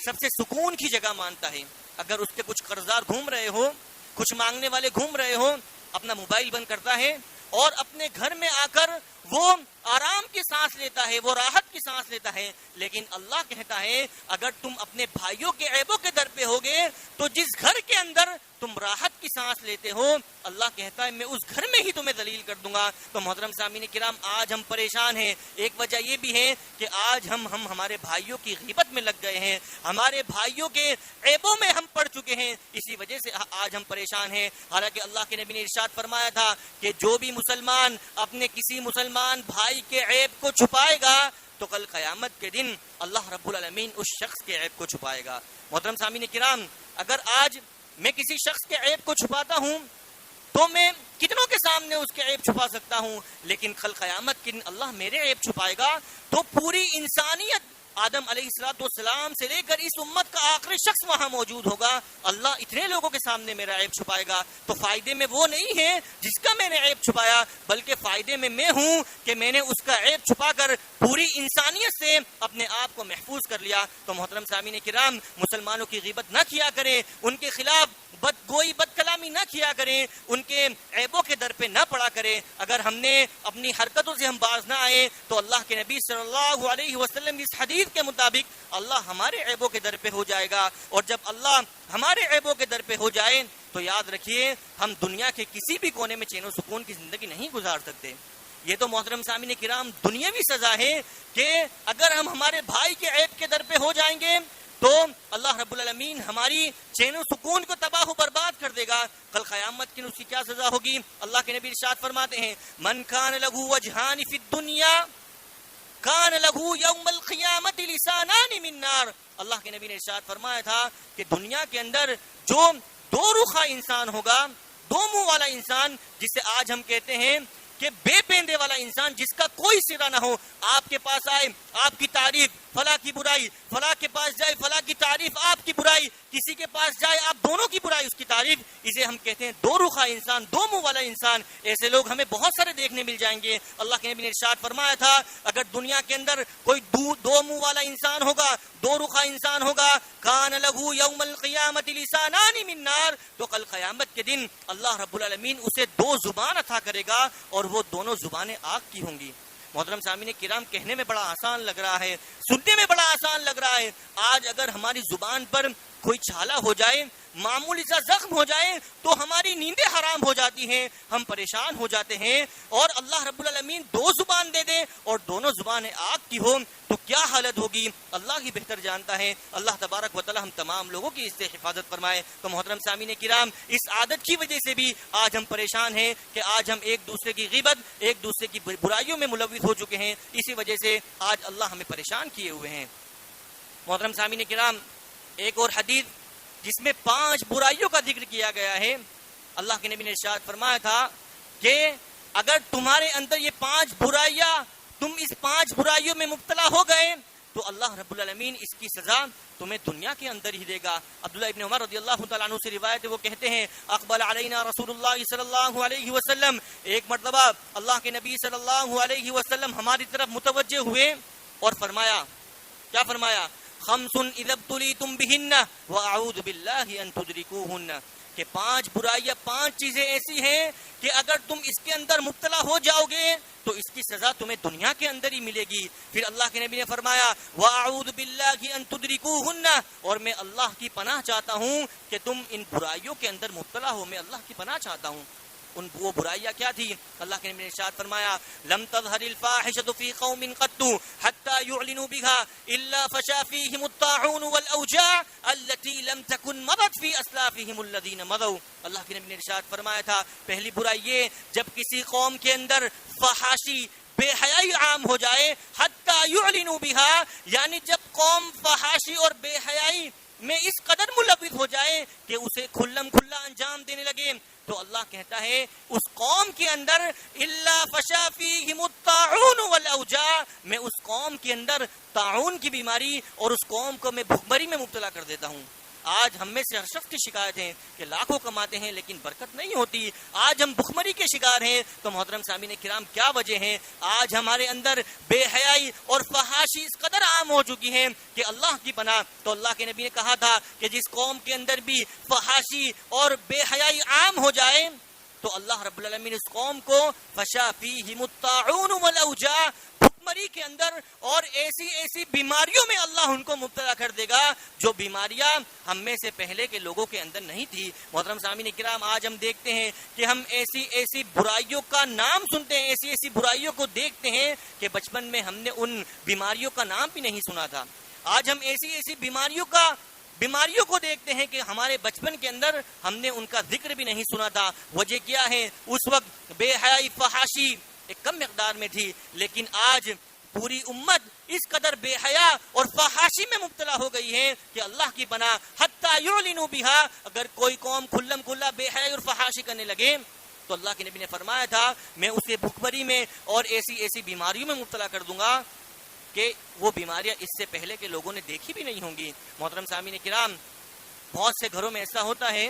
سب سے سکون کی جگہ مانتا ہے۔ اگر اس کے کچھ قرضدار گھوم رہے ہو، کچھ مانگنے والے گھوم رہے ہو، اپنا موبائل بند کرتا ہے اور اپنے گھر میں آ کر وہ آرام کی سانس لیتا ہے، وہ راحت کی سانس لیتا ہے۔ لیکن اللہ کہتا ہے اگر تم اپنے بھائیوں کے عیبوں کے در پہ ہوگے تو جس گھر کے اندر تم راحت کی سانس لیتے ہو، اللہ کہتا ہے میں اس گھر میں ہی تمہیں ذلیل کر دوں گا۔ تو محترم سامعین کرام، آج ہم پریشان ہیں، ایک وجہ یہ بھی ہے کہ آج ہم ہمارے بھائیوں کی غیبت میں لگ گئے ہیں، ہمارے بھائیوں کے عیبوں میں ہم پڑ چکے ہیں، اسی وجہ سے آج ہم پریشان ہیں۔ حالانکہ اللہ کے نبی نے ارشاد فرمایا تھا کہ جو بھی مسلمان اپنے کسی مسلمان بھائی کے عیب کو چھپائے گا تو کل قیامت کے دن اللہ رب العالمین اس شخص کے عیب کو چھپائے گا۔ محترم سامعین کرام، اگر آج میں کسی شخص کے عیب کو چھپاتا ہوں تو میں کتنوں کے سامنے اس کے عیب چھپا سکتا ہوں، لیکن کل قیامت کے دن اللہ میرے عیب چھپائے گا تو پوری انسانیت آدم علیہ السلام سے لے کر اس امت کا آخری شخص وہاں موجود ہوگا، اللہ اتنے لوگوں کے سامنے میرا عیب چھپائے گا۔ تو فائدے میں وہ نہیں ہے جس کا میں نے عیب چھپایا، بلکہ فائدے میں ہوں کہ میں نے اس کا عیب چھپا کر پوری انسانیت سے اپنے آپ کو محفوظ کر لیا۔ تو محترم سامعین کرام، مسلمانوں کی غیبت نہ کیا کریں، ان کے خلاف بدگوئی بد کلامی نہ کیا کریں، ان کے عیبوں کے در پہ نہ پڑا کریں۔ اگر ہم نے اپنی حرکتوں سے ہم باز نہ آئے تو اللہ کے نبی صلی اللہ علیہ وسلم اس حدیث کے مطابق اللہ ہمارے عیبوں کے در پہ ہو جائے گا، اور جب اللہ ہمارے عیبوں کے در پہ ہو جائے تو یاد رکھیے ہم دنیا کے کسی بھی کونے میں چین و سکون کی زندگی نہیں گزار سکتے۔ یہ تو محترم سامعین کرام دنیاوی سزا ہے کہ اگر ہم ہمارے بھائی کے عیب کے در پہ ہو جائیں گے تو اللہ رب العالمین ہماری چین و سکون کو تباہ و برباد کر دے گا۔ کل قیامت کی اس کی کیا سزا ہوگی؟ اللہ کے نبی ارشاد فرماتے ہیں من کان لہو وجہان فی الدنیا کان لہو یوم القیامت لسانان من نار۔ اللہ کے نبی نے ارشاد فرمایا تھا کہ دنیا کے اندر جو دو رخا انسان ہوگا، دو منہ والا انسان، جسے آج ہم کہتے ہیں کہ بے پیندے والا انسان، جس کا کوئی سرا نہ ہو، آپ کے پاس آئے آپ کی تعریف، فلاں کی برائی، فلاں کے پاس جائے فلاں کی تعریف آپ کی برائی، کسی کے پاس جائے آپ دونوں کی برائی اس کی تعریف، اسے ہم کہتے ہیں دو رخا انسان، دو منہ والا انسان۔ ایسے لوگ ہمیں بہت سارے دیکھنے مل جائیں گے۔ اللہ کے نبی نے ارشاد فرمایا تھا اگر دنیا کے اندر کوئی دو منہ والا انسان ہوگا، دو رخا انسان ہوگا، کان لہو یوم القیامت لسانان من نار، تو کل قیامت کے دن اللہ رب العالمین اسے دو زبان عطا کرے گا اور وہ دونوں زبانیں آگ کی ہوں گی۔ محترم سامعین کرام، کہنے میں بڑا آسان لگ رہا ہے، سننے میں بڑا آسان لگ رہا ہے۔ آج اگر ہماری زبان پر کوئی چھالا ہو جائے، معمولی سا زخم ہو جائے تو ہماری نیندیں حرام ہو جاتی ہیں، ہم پریشان ہو جاتے ہیں، اور اللہ رب العالمین دو زبان دے دے اور دونوں زبانیں آگ کی ہوں تو کیا حالت ہوگی اللہ ہی بہتر جانتا ہے۔ اللہ تبارک و تعالی ہم تمام لوگوں کی اس سے حفاظت فرمائے۔ تو محترم سامعین کرام، اس عادت کی وجہ سے بھی آج ہم پریشان ہیں کہ آج ہم ایک دوسرے کی غیبت، ایک دوسرے کی برائیوں میں ملوث ہو چکے ہیں، اسی وجہ سے آج اللہ ہمیں پریشان کیے ہوئے ہیں۔ محترم سامعین کرام، ایک اور حدیث جس میں 5 برائیوں کا ذکر کیا گیا ہے، اللہ کے نبی نے ارشاد فرمایا تھا کہ اگر تمہارے اندر یہ 5 برائیاں، تم اس 5 برائیوں میں مبتلا ہو گئے تو اللہ رب العالمین اس کی سزا تمہیں دنیا کے اندر ہی دے گا۔ عبداللہ ابن عمر رضی اللہ تعالیٰ عنہ سے روایت ہے، وہ کہتے ہیں اقبل علینا رسول اللہ صلی اللہ علیہ وسلم، ایک مرتبہ اللہ کے نبی صلی اللہ علیہ وسلم ہماری طرف متوجہ ہوئے اور فرمایا، کیا فرمایا؟ خمس اذا ابتلیتم بہن واعوذ باللہ ان تدرکوہن، کہ 5 برائیاں، 5 چیزیں ایسی ہیں کہ اگر تم اس کے اندر مبتلا ہو جاؤ گے تو اس کی سزا تمہیں دنیا کے اندر ہی ملے گی۔ پھر اللہ کے نبی نے فرمایا وَأَعُوذُ بِاللَّهِ أَن تُدْرِكُوهُنَّ، اور میں اللہ کی پناہ چاہتا ہوں کہ تم ان برائیوں کے اندر مبتلا ہو، میں اللہ کی پناہ چاہتا ہوں۔ وہ برائیاں کیا تھی؟ اللہ کے نبی نے ارشاد فرمایا لم تظہر الفاحشۃ فی قوم قط حتی یعلنوا بها الا فشا فیہم الطاعون والاوجاع التي لم تکن مضت فی اسلافہم الذین مضوا. اللہ کے نبی نے ارشاد فرمایا تھا پہلی برائی یہ جب کسی قوم کے اندر فحاشی بے حیائی عام ہو جائے، حتی یعلنوا بها یعنی جب قوم فحاشی اور بے حیائی میں اس قدر ملوث ہو جائے کہ اسے کھلم کھلا انجام دینے لگے، تو اللہ کہتا ہے اس قوم کے اندر الا فشا فیہم الطاعون والاوجاع میں اس قوم کے اندر طاعون کی بیماری اور اس قوم کو میں بھوکمری میں مبتلا کر دیتا ہوں. آج ہم میں سے ہر شخص کی شکایت ہے کہ لاکھوں کماتے ہیں لیکن برکت نہیں ہوتی. آج ہم بھوکمری کے شکار ہیں. تو محترم سامعین کرام کیا وجہ ہے؟ آج ہمارے اندر بے حیائی اور فحاشی اس قدر عام ہو چکی ہے کہ اللہ کی پناہ. تو اللہ کے نبی نے کہا تھا کہ جس قوم کے اندر بھی فحاشی اور بے حیائی عام ہو جائے تو اللہ رب العالمین اس قوم کو فشا فیہم الطاعون والاوجاع بھوکمری کے اندر اور ایسی بیماریوں میں اللہ ان کو مبتلا کر دے گا جو بیماریاں ہم میں سے پہلے کے لوگوں کے اندر نہیں تھی. محترم سامعین کرام آج ہم دیکھتے ہیں کہ ہم ایسی برائیوں کا نام سنتے ہیں، ایسی برائیوں کو دیکھتے ہیں کہ بچپن میں ہم نے ان بیماریوں کا نام بھی نہیں سنا تھا. آج ہم ایسی بیماریوں کو دیکھتے ہیں کہ ہمارے بچپن کے اندر ہم نے ان کا ذکر بھی نہیں سنا تھا. وجہ کیا ہے؟ اس وقت بے حیائی فحاشی ایک کم مقدار میں تھی، لیکن آج پوری امت اس قدر بے حیا اور فحاشی میں مبتلا ہو گئی ہے کہ اللہ کی پناہ حتی یعلنوا بها اگر کوئی قوم کھلم کھلا بے حیا اور فحاشی کرنے لگے تو اللہ کے نبی نے فرمایا تھا میں اسے بھوکمری میں اور ایسی بیماریوں میں مبتلا کر دوں گا کہ وہ بیماریاں اس سے پہلے کے لوگوں نے دیکھی بھی نہیں ہوں گی. محترم سامعین کرام بہت سے گھروں میں ایسا ہوتا ہے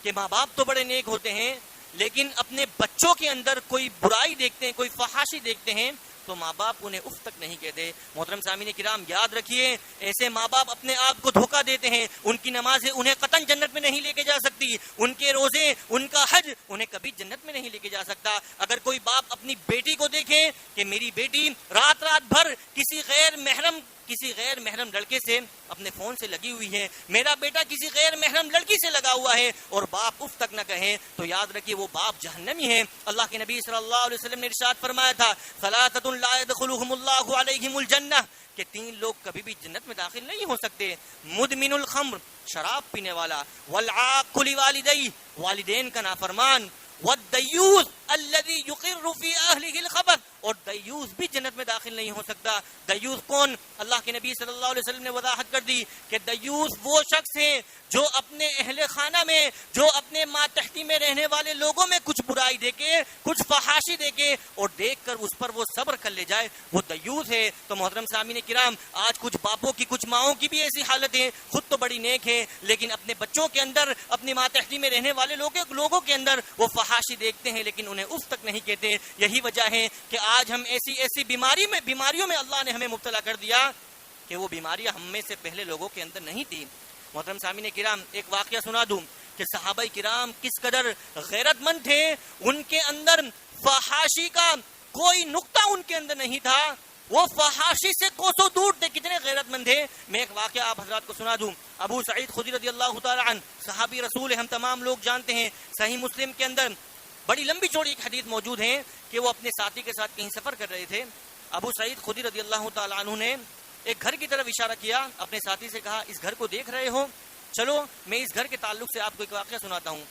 کہ ماں باپ تو بڑے نیک ہوتے ہیں لیکن اپنے بچوں کے اندر کوئی برائی دیکھتے ہیں، کوئی فحاشی دیکھتے ہیں تو ماں باپ انہیں اف تک نہیں کہتے. محترم سامعین کرام یاد رکھیے ایسے ماں باپ اپنے آپ کو دھوکہ دیتے ہیں. ان کی نمازیں انہیں قطعاً جنت میں نہیں لے کے جا سکتی، ان کے روزے ان کا حج انہیں کبھی جنت میں نہیں لے کے جا سکتا. اگر کوئی باپ اپنی بیٹی کو دیکھے کہ میری بیٹی رات بھر کسی غیر محرم لڑکے سے اپنے فون سے لگی ہوئی ہے، میرا بیٹا کسی غیر محرم لڑکی سے لگا ہوا ہے اور باپ اف تک نہ کہے تو یاد رکھیے وہ باپ جہنمی ہے. اللہ کے نبی صلی اللہ علیہ وسلم نے ارشاد فرمایا تھا ثلاثۃ لا يدخلهم اللہ علیہم الجنہ کہ 3 لوگ کبھی بھی جنت میں داخل نہیں ہو سکتے. مدمن الخمر شراب پینے والا، والعاق لوالدیہ والدین کا نافرمان، والدیوث الذی یقر فی اہلہ الخبث اور دیوث بھی جنت میں داخل نہیں ہو سکتا. دیوث کون؟ اللہ کے نبی صلی اللہ علیہ وسلم نے وضاحت کر دی کہ دیوث وہ شخص ہے جو اپنے اہل خانہ میں، جو اپنے ماتحتی میں رہنے والے لوگوں میں کچھ برائی دیکھے، کچھ فحاشی دیکھے اور دیکھ کر اس پر وہ صبر کر لے جائے، وہ دیوث ہے. تو محترم سامعین کرام آج کچھ باپوں کی کچھ ماؤں کی بھی ایسی حالت ہے، خود تو بڑی نیک ہے لیکن اپنے بچوں کے اندر، اپنی ماتحتی میں رہنے والے لوگوں کے اندر وہ فحاشی دیکھتے ہیں لیکن انہیں اس تک نہیں کہتے. یہی وجہ ہے کہ آج ہم ایسی بیماریوں میں اللہ نے ہمیں مبتلا کر دیا کہ وہ بیماریاں ہم میں سے پہلے لوگوں کے اندر نہیں تھی. محترم سامعین کرام ایک واقعہ سنا دوں کہ صحابہ کرام کس قدر غیرت مند تھے. ان کے اندر فحاشی کا کوئی نقطہ ان کے اندر نہیں تھا، وہ فحاشی سے کوسوں دور تھے. کتنے غیرت مند تھے. میں ایک واقعہ آپ حضرات کو سنا دوں. ابو سعید خدری رضی اللہ تعالی عنہ صحابی رسول ہم تمام لوگ جانتے ہیں. صحیح مسلم کے اندر بڑی لمبی چوڑی ایک حدیث موجود ہے کہ وہ اپنے ساتھی کے ساتھ کہیں سفر کر رہے تھے. ابو سعید خدری رضی اللہ تعالی عنہ نے ایک گھر کی طرف اشارہ کیا، اپنے ساتھی سے کہا اس گھر کو دیکھ رہے ہو، چلو میں اس گھر کے تعلق سے آپ کو ایک واقعہ سناتا ہوں.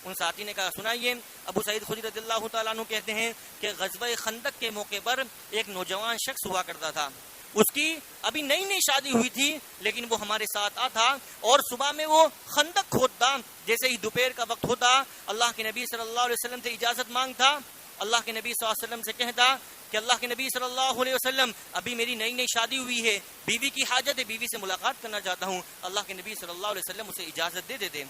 ان ساتھی نے کہا سنائیے. ابو سعید خدری رضی اللہ تعالیٰ عنہ کہتے ہیں کہ غزوہ خندق کے موقع پر ایک نوجوان شخص ہوا کرتا تھا. اس کی ابھی نئی شادی ہوئی تھی لیکن وہ ہمارے ساتھ آتا اور صبح میں وہ خندق کھودتا. جیسے ہی دوپہر کا وقت ہوتا اللہ کے نبی صلی اللہ علیہ وسلم سے اجازت مانگتا. اللہ کے نبی صلی اللہ علیہ وسلم سے کہتا کہ اللہ کے نبی صلی اللہ علیہ وسلم ابھی میری نئی شادی ہوئی ہے، بیوی کی حاجت ہے، بیوی سے ملاقات کرنا چاہتا ہوں. اللہ کے نبی صلی اللہ علیہ وسلم اسے اجازت دے دیتے.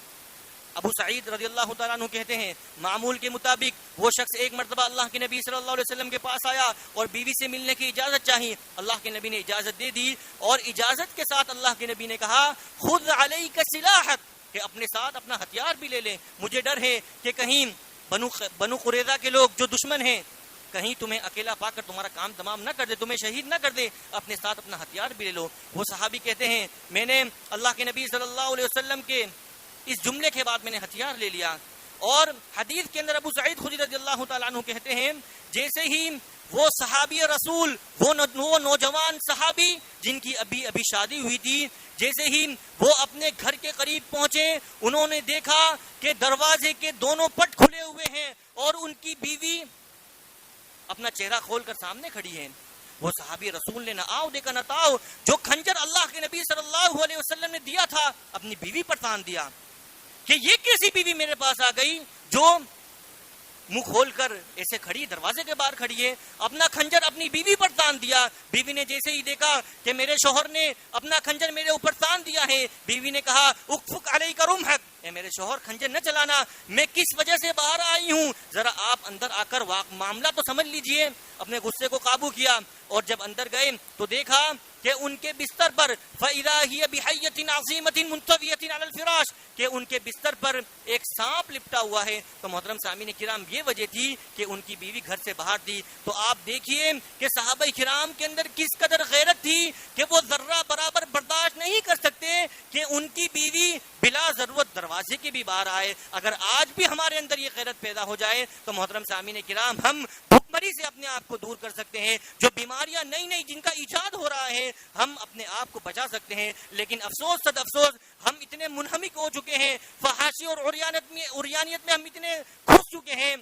ابو سعید رضی اللہ تعالیٰ عنہ کہتے ہیں معمول کے مطابق وہ شخص ایک مرتبہ اللہ کے نبی صلی اللہ علیہ وسلم کے پاس آیا اور بیوی سے ملنے کی اجازت چاہی. اللہ کے نبی نے اجازت دے دی اور اجازت کے ساتھ اللہ کے نبی نے کہا خذ علیک سلاحک کہ اپنے ساتھ اپنا ہتھیار بھی لے لے، مجھے ڈر ہے کہ کہیں بنو قریظہ کے لوگ جو دشمن ہیں کہیں تمہیں اکیلا پا کر تمہارا کام تمام نہ کر دے، تمہیں شہید نہ کر دے، اپنے ساتھ اپنا ہتھیار بھی لے لو. وہ صحابی کہتے ہیں میں نے اللہ کے نبی صلی اللہ علیہ وسلم کے اس جملے کے بعد میں نے ہتھیار لے لیا اور حدیث کے اندر ابو سعید خدری رضی اللہ تعالیٰ عنہ کہتے ہیں جیسے ہی وہ صحابی رسول وہ نوجوان صحابی جن کی ابھی شادی ہوئی تھی، جیسے ہی وہ اپنے گھر کے قریب پہنچے، انہوں نے دیکھا کہ دروازے کے دونوں پٹ کھلے ہوئے ہیں اور ان کی بیوی اپنا چہرہ کھول کر سامنے کھڑی ہے۔ وہ صحابی رسول نے نہ آؤ دیکھا نہ تاؤ، جو خنجر اللہ کے نبی صلی اللہ علیہ وسلم نے دیا تھا اپنی بیوی پر تان دیا کہ یہ کیسی بیوی میرے پاس آ گئی جو منہ کھول کر ایسے کھڑی، دروازے کے باہر کھڑی ہے، اپنا خنجر اپنی بیوی پر تان دیا۔ بیوی نے جیسے ہی دیکھا کہ میرے شوہر نے اپنا خنجر میرے اوپر تان دیا ہے، بیوی نے کہا اکفک علیک رمحک، اے میرے شوہر خنجر نہ چلانا، میں کس وجہ سے باہر آئی ہوں، ذرا آپ اندر آ کر معاملہ تو سمجھ لیجئے۔ اپنے غصے کو قابو کیا اور جب اندر گئے تو دیکھا کہ ان کے بستر پر فَإِذَا هِيَ بِحَيَّةٍ عَظِيمَةٍ مُنْتَوِيَةٍ عَلَى الْفِرَاشِ، کہ ان کے بستر پر ایک سانپ لپٹا ہوا ہے۔ تو محترم سامعین کرام یہ وجہ تھی کہ ان کی بیوی گھر سے باہر تھی۔ تو آپ دیکھیے کہ صحابہ کرام کے اندر کس قدر غیرت تھی کہ وہ ذرہ برابر برداشت نہیں کر سکتے کہ ان کی بیوی بلا ضرورت دروازے کے بھی باہر آئے۔ اگر آج بھی ہمارے اندر یہ غیرت پیدا ہو جائے تو محترم سامعین کرام ہم بھوکمری سے اپنے آپ کو دور کر سکتے ہیں، جو بیماریاں نئی جن کا ایجاد ہو رہا ہے ہم اپنے آپ کو بچا سکتے ہیں۔ لیکن افسوس صد افسوس ہم اتنے منہمک ہو چکے ہیں، فحاشی اور عریانیت میں ہم اتنے گھس چکے ہیں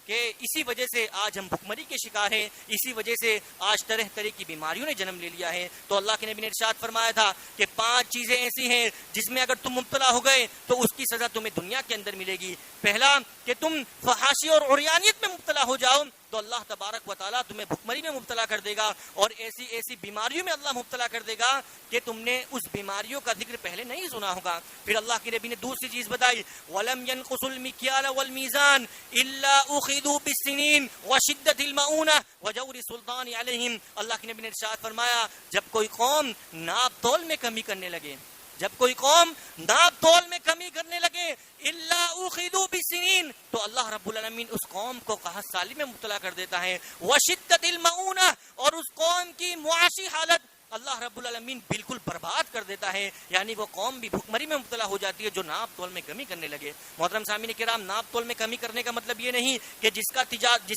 کہ اسی وجہ سے آج ہم بھوکمری کے شکار ہیں، اسی وجہ سے آج طرح طرح کی بیماریوں نے جنم لے لیا ہے۔ تو اللہ کے نبی نے ارشاد فرمایا تھا کہ 5 چیزیں ایسی ہیں جس میں اگر تم مبتلا ہو گئے تو اس کی سزا تمہیں دنیا کے اندر ملے گی۔ پہلا کہ تم فحاشی اور عریانیت میں مبتلا ہو جاؤ تو اللہ تبارک و تعالیٰ تمہیں بھوکمری میں مبتلا کر دے گا اور ایسی بیماریوں میں اللہ مبتلا کر دے گا کہ تم نے اس بیماریوں کا ذکر پہلے نہیں سنا ہوگا۔ پھر اللہ کے نبی نے دوسری چیز بتائی وَلَمْ يَنْقُصُوا الْمِكْيَالَ وَالْمِيزَانَ إِلَّا أُخِذُوا بِالسِّنِينِ وَشِدَّةِ الْمَؤُونَةِ وَجَوْرِ السُّلْطَانِ عَلَيْهِمْ۔ اللہ کے نبی نے ارشاد فرمایا جب کوئی قوم ناپ تول میں کمی کرنے لگے، جب کوئی قوم ناپ تول میں کمی کرنے لگے الا اخذوا بالسنین، تو اللہ رب العالمین اس قوم کو قحط سالی میں مبتلا کر دیتا ہے، وشدت المؤونہ، اور اس قوم کی معاشی حالت اللہ رب العالمین بالکل برباد کر دیتا ہے، یعنی وہ قوم بھی بھوکمری میں مبتلا ہو جاتی ہے جو ناپ تول میں کمی کرنے لگے۔ محترم سامعین کرام ناپ تول میں کمی کرنے کا مطلب یہ نہیں کہ جس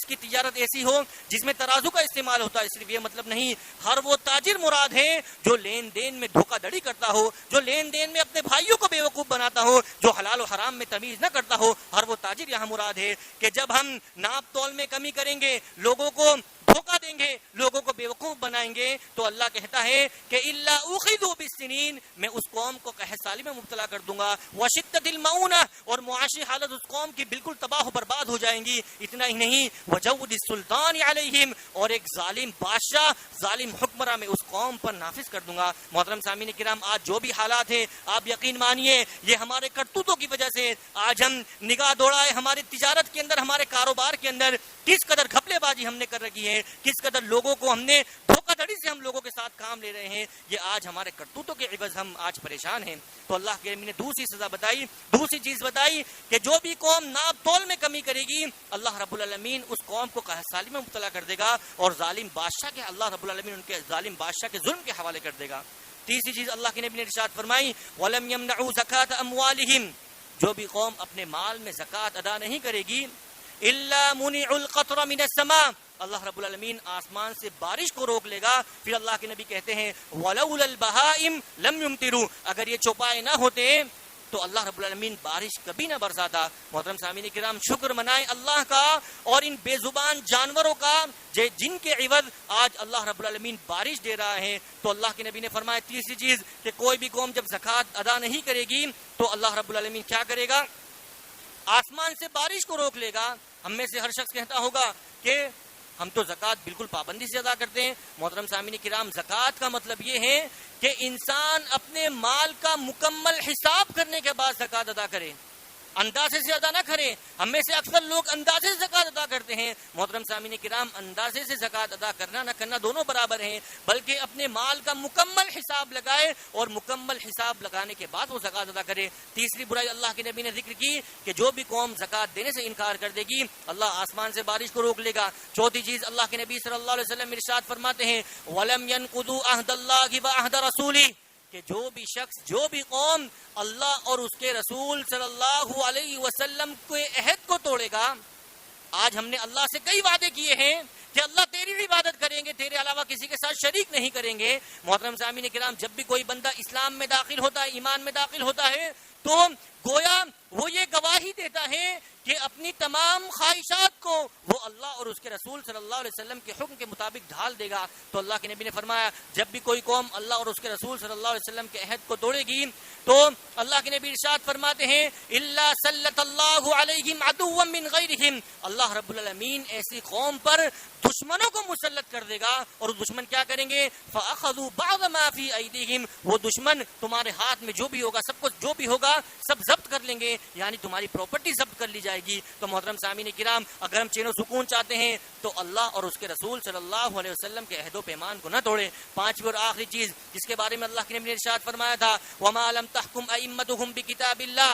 کی تجارت ایسی ہو جس میں ترازو کا استعمال ہوتا ہے، صرف یہ مطلب نہیں، ہر وہ تاجر مراد ہے جو لین دین میں دھوکہ دھڑی کرتا ہو، جو لین دین میں اپنے بھائیوں کو بیوقوف بناتا ہو، جو حلال و حرام میں تمیز نہ کرتا ہو، ہر وہ تاجر یہاں مراد ہے کہ جب ہم ناپ تول میں کمی کریں گے، لوگوں کو دھوکہ دیں گے، لوگوں کو بیوقوف بنائیں گے، تو اللہ کہتا ہے کہ الا اخذوا بالسنین، میں اس قوم کو قحط سالی میں مبتلا کر دوں گا، وشدت المؤونہ، اور معاشی حالت اس قوم کی بالکل تباہ و برباد ہو جائیں گی۔ اتنا ہی نہیں وجود السلطان علیہم، اور ایک ظالم بادشاہ، ظالم حکمراں میں اس قوم پر نافذ کر دوں گا۔ محترم سامعین کرام آج جو بھی حالات ہیں آپ یقین مانیے یہ ہمارے کرتوتوں کی وجہ سے، آج ہم نگاہ دوڑائے ہماری تجارت کے اندر، ہمارے کاروبار کے اندر کس قدر گھپلے بازی ہم نے کر رکھی ہے، کس قدر لوگوں کو ہم نے دھوکہ دھڑی سے ہم لوگوں کے ساتھ کام لے رہے ہیں، یہ آج ہمارے کرتوتوں کے عوض ہم آج پریشان ہیں۔ تو اللہ کے نبی نے دوسری سزا بتائی، دوسری چیز بتائی کہ جو بھی قوم ناپ تول میں کمی کرے گی اللہ رب العالمین اس قوم کو قحط سالی میں مبتلا کر دے گا اور ظالم بادشاہ کے اللہ رب العالمین ان کے ظالم بادشاہ کے ظلم کے حوالے کر دے گا۔ تیسری چیز اللہ کے نبی نے ارشاد فرمائی وَلَمْ يَمْنَعُوا زَكَاةَ أَمْوَالِهِمْ، جو بھی قوم اپنے مال میں زکوٰۃ ادا نہیں کرے گی إِلَّا مُنِعُوا الْقَطْرَ مِنَ السَّمَاءِ، اللہ رب العالمین آسمان سے بارش کو روک لے گا۔ پھر اللہ کے نبی کہتے ہیں وَلَوْلَا الْبَهَائِمْ لَمْ يُمْطِرُوا، اگر یہ چوپائے نہ ہوتے تو اللہ رب العالمین بارش کبھی نہ برساتا۔ محترم سامعین کرام شکر منائیں اللہ کا اور ان بے زبان جانوروں کا جن کے عوض آج اللہ رب العالمین بارش دے رہا ہے۔ تو اللہ کے نبی نے فرمایا تیسری چیز کہ کوئی بھی قوم جب زکوٰۃ ادا نہیں کرے گی تو اللہ رب العالمین کیا کرے گا، آسمان سے بارش کو روک لے گا۔ ہم میں سے ہر شخص کہتا ہوگا کہ ہم تو زکوٰۃ بالکل پابندی سے ادا کرتے ہیں۔ محترم سامعین کرام زکوٰۃ کا مطلب یہ ہے کہ انسان اپنے مال کا مکمل حساب کرنے کے بعد زکوٰۃ ادا کرے، اندازے سے ادا نہ کرے۔ ہم میں سے اکثر لوگ اندازے سے زکوٰۃ ادا کرتے ہیں۔ محترم سامعین کرام اندازے سے زکوٰۃ ادا کرنا نہ کرنا دونوں برابر ہیں، بلکہ اپنے مال کا مکمل حساب لگائے اور مکمل حساب لگانے کے بعد وہ زکوٰۃ ادا کرے۔ تیسری برائی اللہ کے نبی نے ذکر کی کہ جو بھی قوم زکوٰۃ دینے سے انکار کر دے گی اللہ آسمان سے بارش کو روک لے گا۔ چوتھی چیز اللہ کے نبی صلی اللہ علیہ وسلم ارشاد فرماتے ہیں وَلَمْ يَنْقُضُوا عَهْدَ اللَّهِ وَعَهْدَ رَسُولِهِ، کہ جو بھی شخص جو بھی قوم اللہ اور اس کے رسول صلی اللہ علیہ وسلم کے عہد کو توڑے گا. آج ہم نے اللہ سے کئی وعدے کیے ہیں کہ اللہ تیری عبادت کریں گے, تیرے علاوہ کسی کے ساتھ شریک نہیں کریں گے. محترم سامعین کرام, جب بھی کوئی بندہ اسلام میں داخل ہوتا ہے, ایمان میں داخل ہوتا ہے, تو گویا وہ یہ گواہی دیتا ہے کہ اپنی تمام خواہشات کو وہ اللہ اور اس کے رسول صلی اللہ علیہ وسلم کے حکم کے مطابق ڈھال دے گا. تو اللہ کے نبی نے فرمایا جب بھی کوئی قوم اللہ اور اس کے رسول صلی اللہ علیہ وسلم کے عہد کو توڑے گی تو اللہ کے نبی ارشاد فرماتے ہیں الا سلط اللہ علیہم عدوا من غیرہم, اللہ رب العالمین ایسی قوم پر دشمنوں کو مسلط کر دے گا. اور دشمن کیا کریں گے؟ فاخذوا بعض ما فی ایدیہم, وہ دشمن تمہارے ہاتھ میں جو بھی ہوگا, سب کچھ جو بھی ہوگا سب ضبط کر لیں گے, یعنی تمہاری پراپرٹی ضبط کر لی جائے گی. تو محترم سامعین کرام, اگر ہم چین و سکون چاہتے ہیں تو اللہ اور اس کے رسول صلی اللہ علیہ وسلم کے عہد و پیمان کو نہ توڑے. پانچویں اور آخری چیز جس کے بارے میں اللہ کے نبی نے ارشاد فرمایا تھا وما لم تحکم ائمتهم بکتاب اللہ,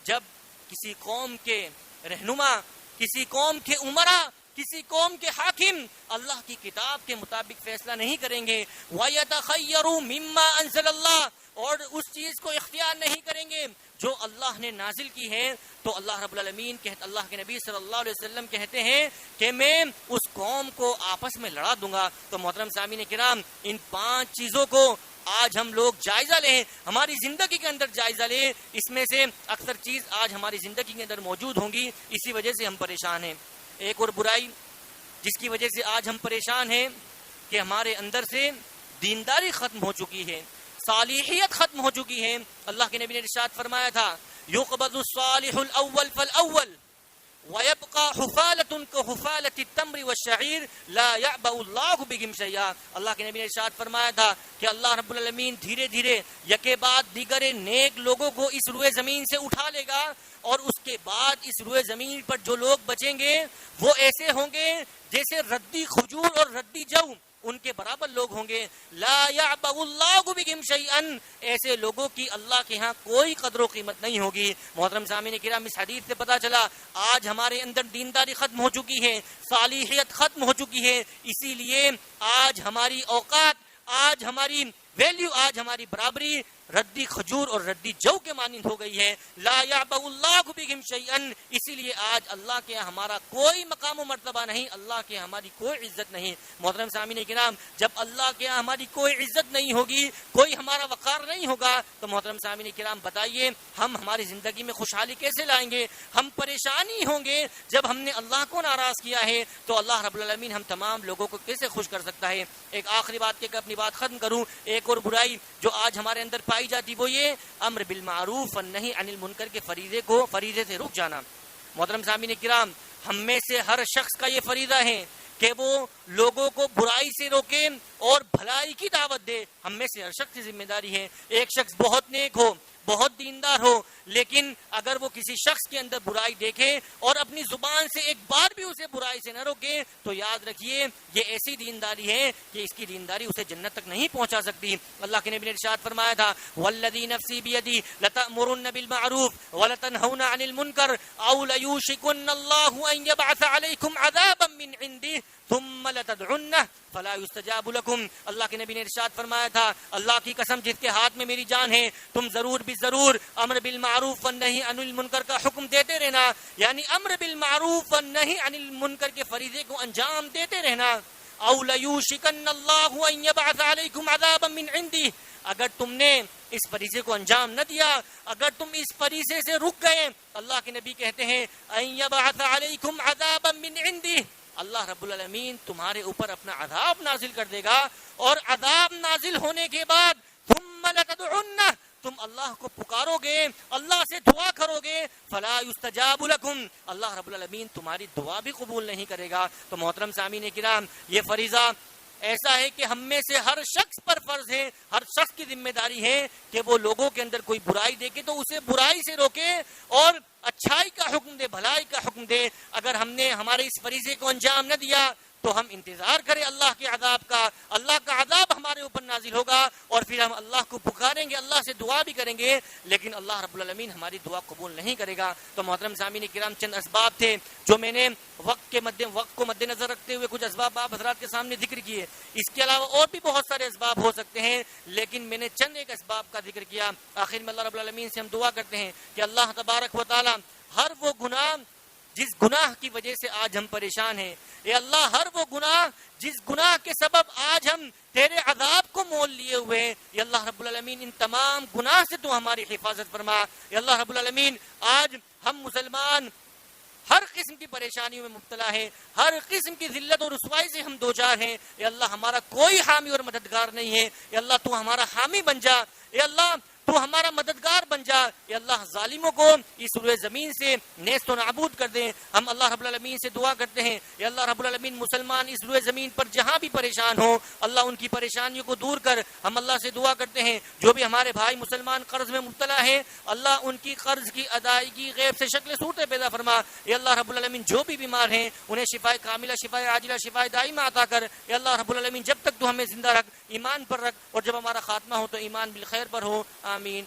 جب کسی قوم کے رہنما, کسی قوم کے امراء, کسی قوم کے حاکم اللہ کی کتاب کے مطابق فیصلہ نہیں کریں گے, وَيَتَخَيَّرُوا مِمَّا أَنزَلَ اللَّهُ, اور اس چیز کو اختیار نہیں کریں گے جو اللہ نے نازل کی ہے, تو اللہ رب العالمین اللہ کے نبی صلی اللہ علیہ وسلم کہتے ہیں کہ میں اس قوم کو آپس میں لڑا دوں گا. تو محترم سامعین کرام, ان 5 چیزوں کو آج ہم لوگ جائزہ لیں, ہماری زندگی کے اندر جائزہ لیں. اس میں سے اکثر چیز آج ہماری زندگی کے اندر موجود ہوں گی, اسی وجہ سے ہم پریشان ہیں. ایک اور برائی جس کی وجہ سے آج ہم پریشان ہیں کہ ہمارے اندر سے دینداری ختم ہو چکی ہے, صالحیت ختم ہو چکی ہے. اللہ کے نبی نے ارشاد فرمایا تھا یقبض الصالح الاول فالاول ويبقى حفالة كحفالة التمر والشعير لا يعبأ الله بهم شيئا. اللہ کے نبی نے ارشاد فرمایا تھا کہ اللہ رب العالمین دھیرے دھیرے یکے بعد دیگر نیک لوگوں کو اس روئے زمین سے اٹھا لے گا, اور اس کے بعد اس روئے زمین پر جو لوگ بچیں گے وہ ایسے ہوں گے جیسے ردی کھجور اور ردی جو, ان کے برابر لوگ ہوں گے. لا یعبأ اللہ بہم شیئا, ایسے لوگوں کی اللہ کے ہاں کوئی قدر و قیمت نہیں ہوگی. محترم سامعین کرام, اس حدیث سے پتا چلا آج ہمارے اندر دینداری ختم ہو چکی ہے, صالحیت ختم ہو چکی ہے. اسی لیے آج ہماری اوقات, آج ہماری ویلیو, آج ہماری برابری ردی کھجور اور ردی جو کے مانند ہو گئی ہے. لا یعبأ اللہ بہم شیئا, اسی لیے آج اللہ کے ہمارا کوئی مقام و مرتبہ نہیں, اللہ کے ہماری کوئی عزت نہیں. محترم سامعین کرام, جب اللہ کے ہماری کوئی عزت نہیں ہوگی, کوئی ہمارا وقار نہیں ہوگا, تو محترم سامعین کرام بتائیے ہم ہماری زندگی میں خوشحالی کیسے لائیں گے؟ ہم پریشانی ہوں گے. جب ہم نے اللہ کو ناراض کیا ہے تو اللہ رب العالمین ہم تمام لوگوں کو کیسے خوش کر سکتا ہے؟ ایک آخری بات کہ اپنی بات ختم کروں, ایک اور برائی جو آج ہمارے اندر پائی جاتی وہ یہ امر بالمعروف والنہی عن المنکر کے فریضے سے رک جانا. محترم سامعین کرام, ہم میں سے ہر شخص کا یہ فریضہ ہے کہ وہ لوگوں کو برائی سے روکے اور بھلائی کی دعوت دے. ہم میں سے ہر شخص کی ذمہ داری ہے. ایک شخص بہت نیک ہو, بہت دیندار ہو, لیکن اگر وہ کسی شخص کے اندر برائی دیکھے اور اپنی زبان سے ایک بار بھی اسے برائی سے نہ روکے, تو یاد رکھیے یہ ایسی دینداری ہے کہ اس کی دینداری اسے جنت تک نہیں پہنچا سکتی. اللہ کے نبی نے ارشاد فرمایا تھا والذی نفسی بیدی لتأمرن بالمعروف ولتنہون عن المنکر او لیوشکن اللہ ان یبعث علیکم عذابا من عنده ثم لتدعنہ فلا یستجاب لکم. اللہ کے نبی نے ارشاد فرمایا تھا اللہ کی قسم جس کے ہاتھ میں میری جان ہے, تم ضرور بھی ضرور امر بالمعروف والنہی عن المنکر کا حکم دیتے رہنا, یعنی امر بالمعروف والنہی عن المنکر کے فریضے کو انجام دیتے رہنا. او لیوشکن اللہ ان یبعث علیکم عذابا من عنده, اگر تم نے اس فریضے کو انجام نہ دیا, اگر تم اس فریضے سے رک گئے, اللہ کے نبی کہتے ہیں ان یبعث علیکم عذابا من عنده, اللہ رب العالمین تمہارے اوپر اپنا عذاب نازل کر دے گا, اور عذاب نازل ہونے کے بعد ثم لتدعنہ, تم اللہ کو پکارو گے, اللہ سے دعا کرو گے, فلا یستجاب لکم, اللہ رب العالمین تمہاری دعا بھی قبول نہیں کرے گا. تو محترم سامعین کرام, یہ فریضہ ایسا ہے کہ ہم میں سے ہر شخص پر فرض ہے, ہر شخص کی ذمہ داری ہے کہ وہ لوگوں کے اندر کوئی برائی دیکھے تو اسے برائی سے روکے اور اچھائی کا حکم دے, بھلائی کا حکم دے. اگر ہم نے ہمارے اس فریضے کو انجام نہ دیا تو ہم انتظار کریں اللہ کے عذاب کا. اللہ کا عذاب ہمارے اوپر نازل ہوگا اور پھر ہم اللہ کو پکاریں گے, اللہ سے دعا بھی کریں گے, لیکن اللہ رب العالمین ہماری دعا قبول نہیں کرے گا. تو محترم سامعین کرام, چند اسباب تھے جو میں نے وقت کو مد نظر رکھتے ہوئے کچھ اسباب آپ حضرات کے سامنے ذکر کیے. اس کے علاوہ اور بھی بہت سارے اسباب ہو سکتے ہیں, لیکن میں نے چند ایک اسباب کا ذکر کیا. آخر میں اللہ رب العالمین سے ہم دعا کرتے ہیں کہ اللہ تبارک و تعالی ہر وہ گناہ جس گناہ کی وجہ سے آج ہم پریشان ہیں, اے اللہ ہر وہ گناہ جس گناہ کے سبب آج ہم تیرے عذاب کو مول لیے ہوئے ہیں, یا اللہ رب العالمین ان تمام گناہ سے تو ہماری حفاظت فرما. یا اللہ رب العالمین آج ہم مسلمان ہر قسم کی پریشانیوں میں مبتلا ہے, ہر قسم کی ذلت اور رسوائی سے ہم دوچار ہیں. یا اللہ ہمارا کوئی حامی اور مددگار نہیں ہے, یا اللہ تو ہمارا حامی بن جا, یا اللہ تو ہمارا مددگار بن جا. یا اللہ ظالموں کو اس روئے زمین سے نیست و نابود کر دیں. ہم اللہ رب العالمین سے دعا کرتے ہیں, یا اللہ رب العالمین مسلمان اس روئے زمین پر جہاں بھی پریشان ہوں, اللہ ان کی پریشانیوں کو دور کر. ہم اللہ سے دعا کرتے ہیں جو بھی ہمارے بھائی مسلمان قرض میں مبتلا ہیں, اللہ ان کی قرض کی ادائیگی غیب سے شکل صورت پیدا فرما. یا اللہ رب العالمین جو بھی بیمار ہیں انہیں شفاء کاملہ, شفاء عاجلہ, شفاء دائمہ عطا کر. یا اللہ رب العالمین جب تک تو ہمیں زندہ رکھ, ایمان پر رکھ, اور جب ہمارا خاتمہ ہو تو ایمان بالخیر پر ہو. آمین.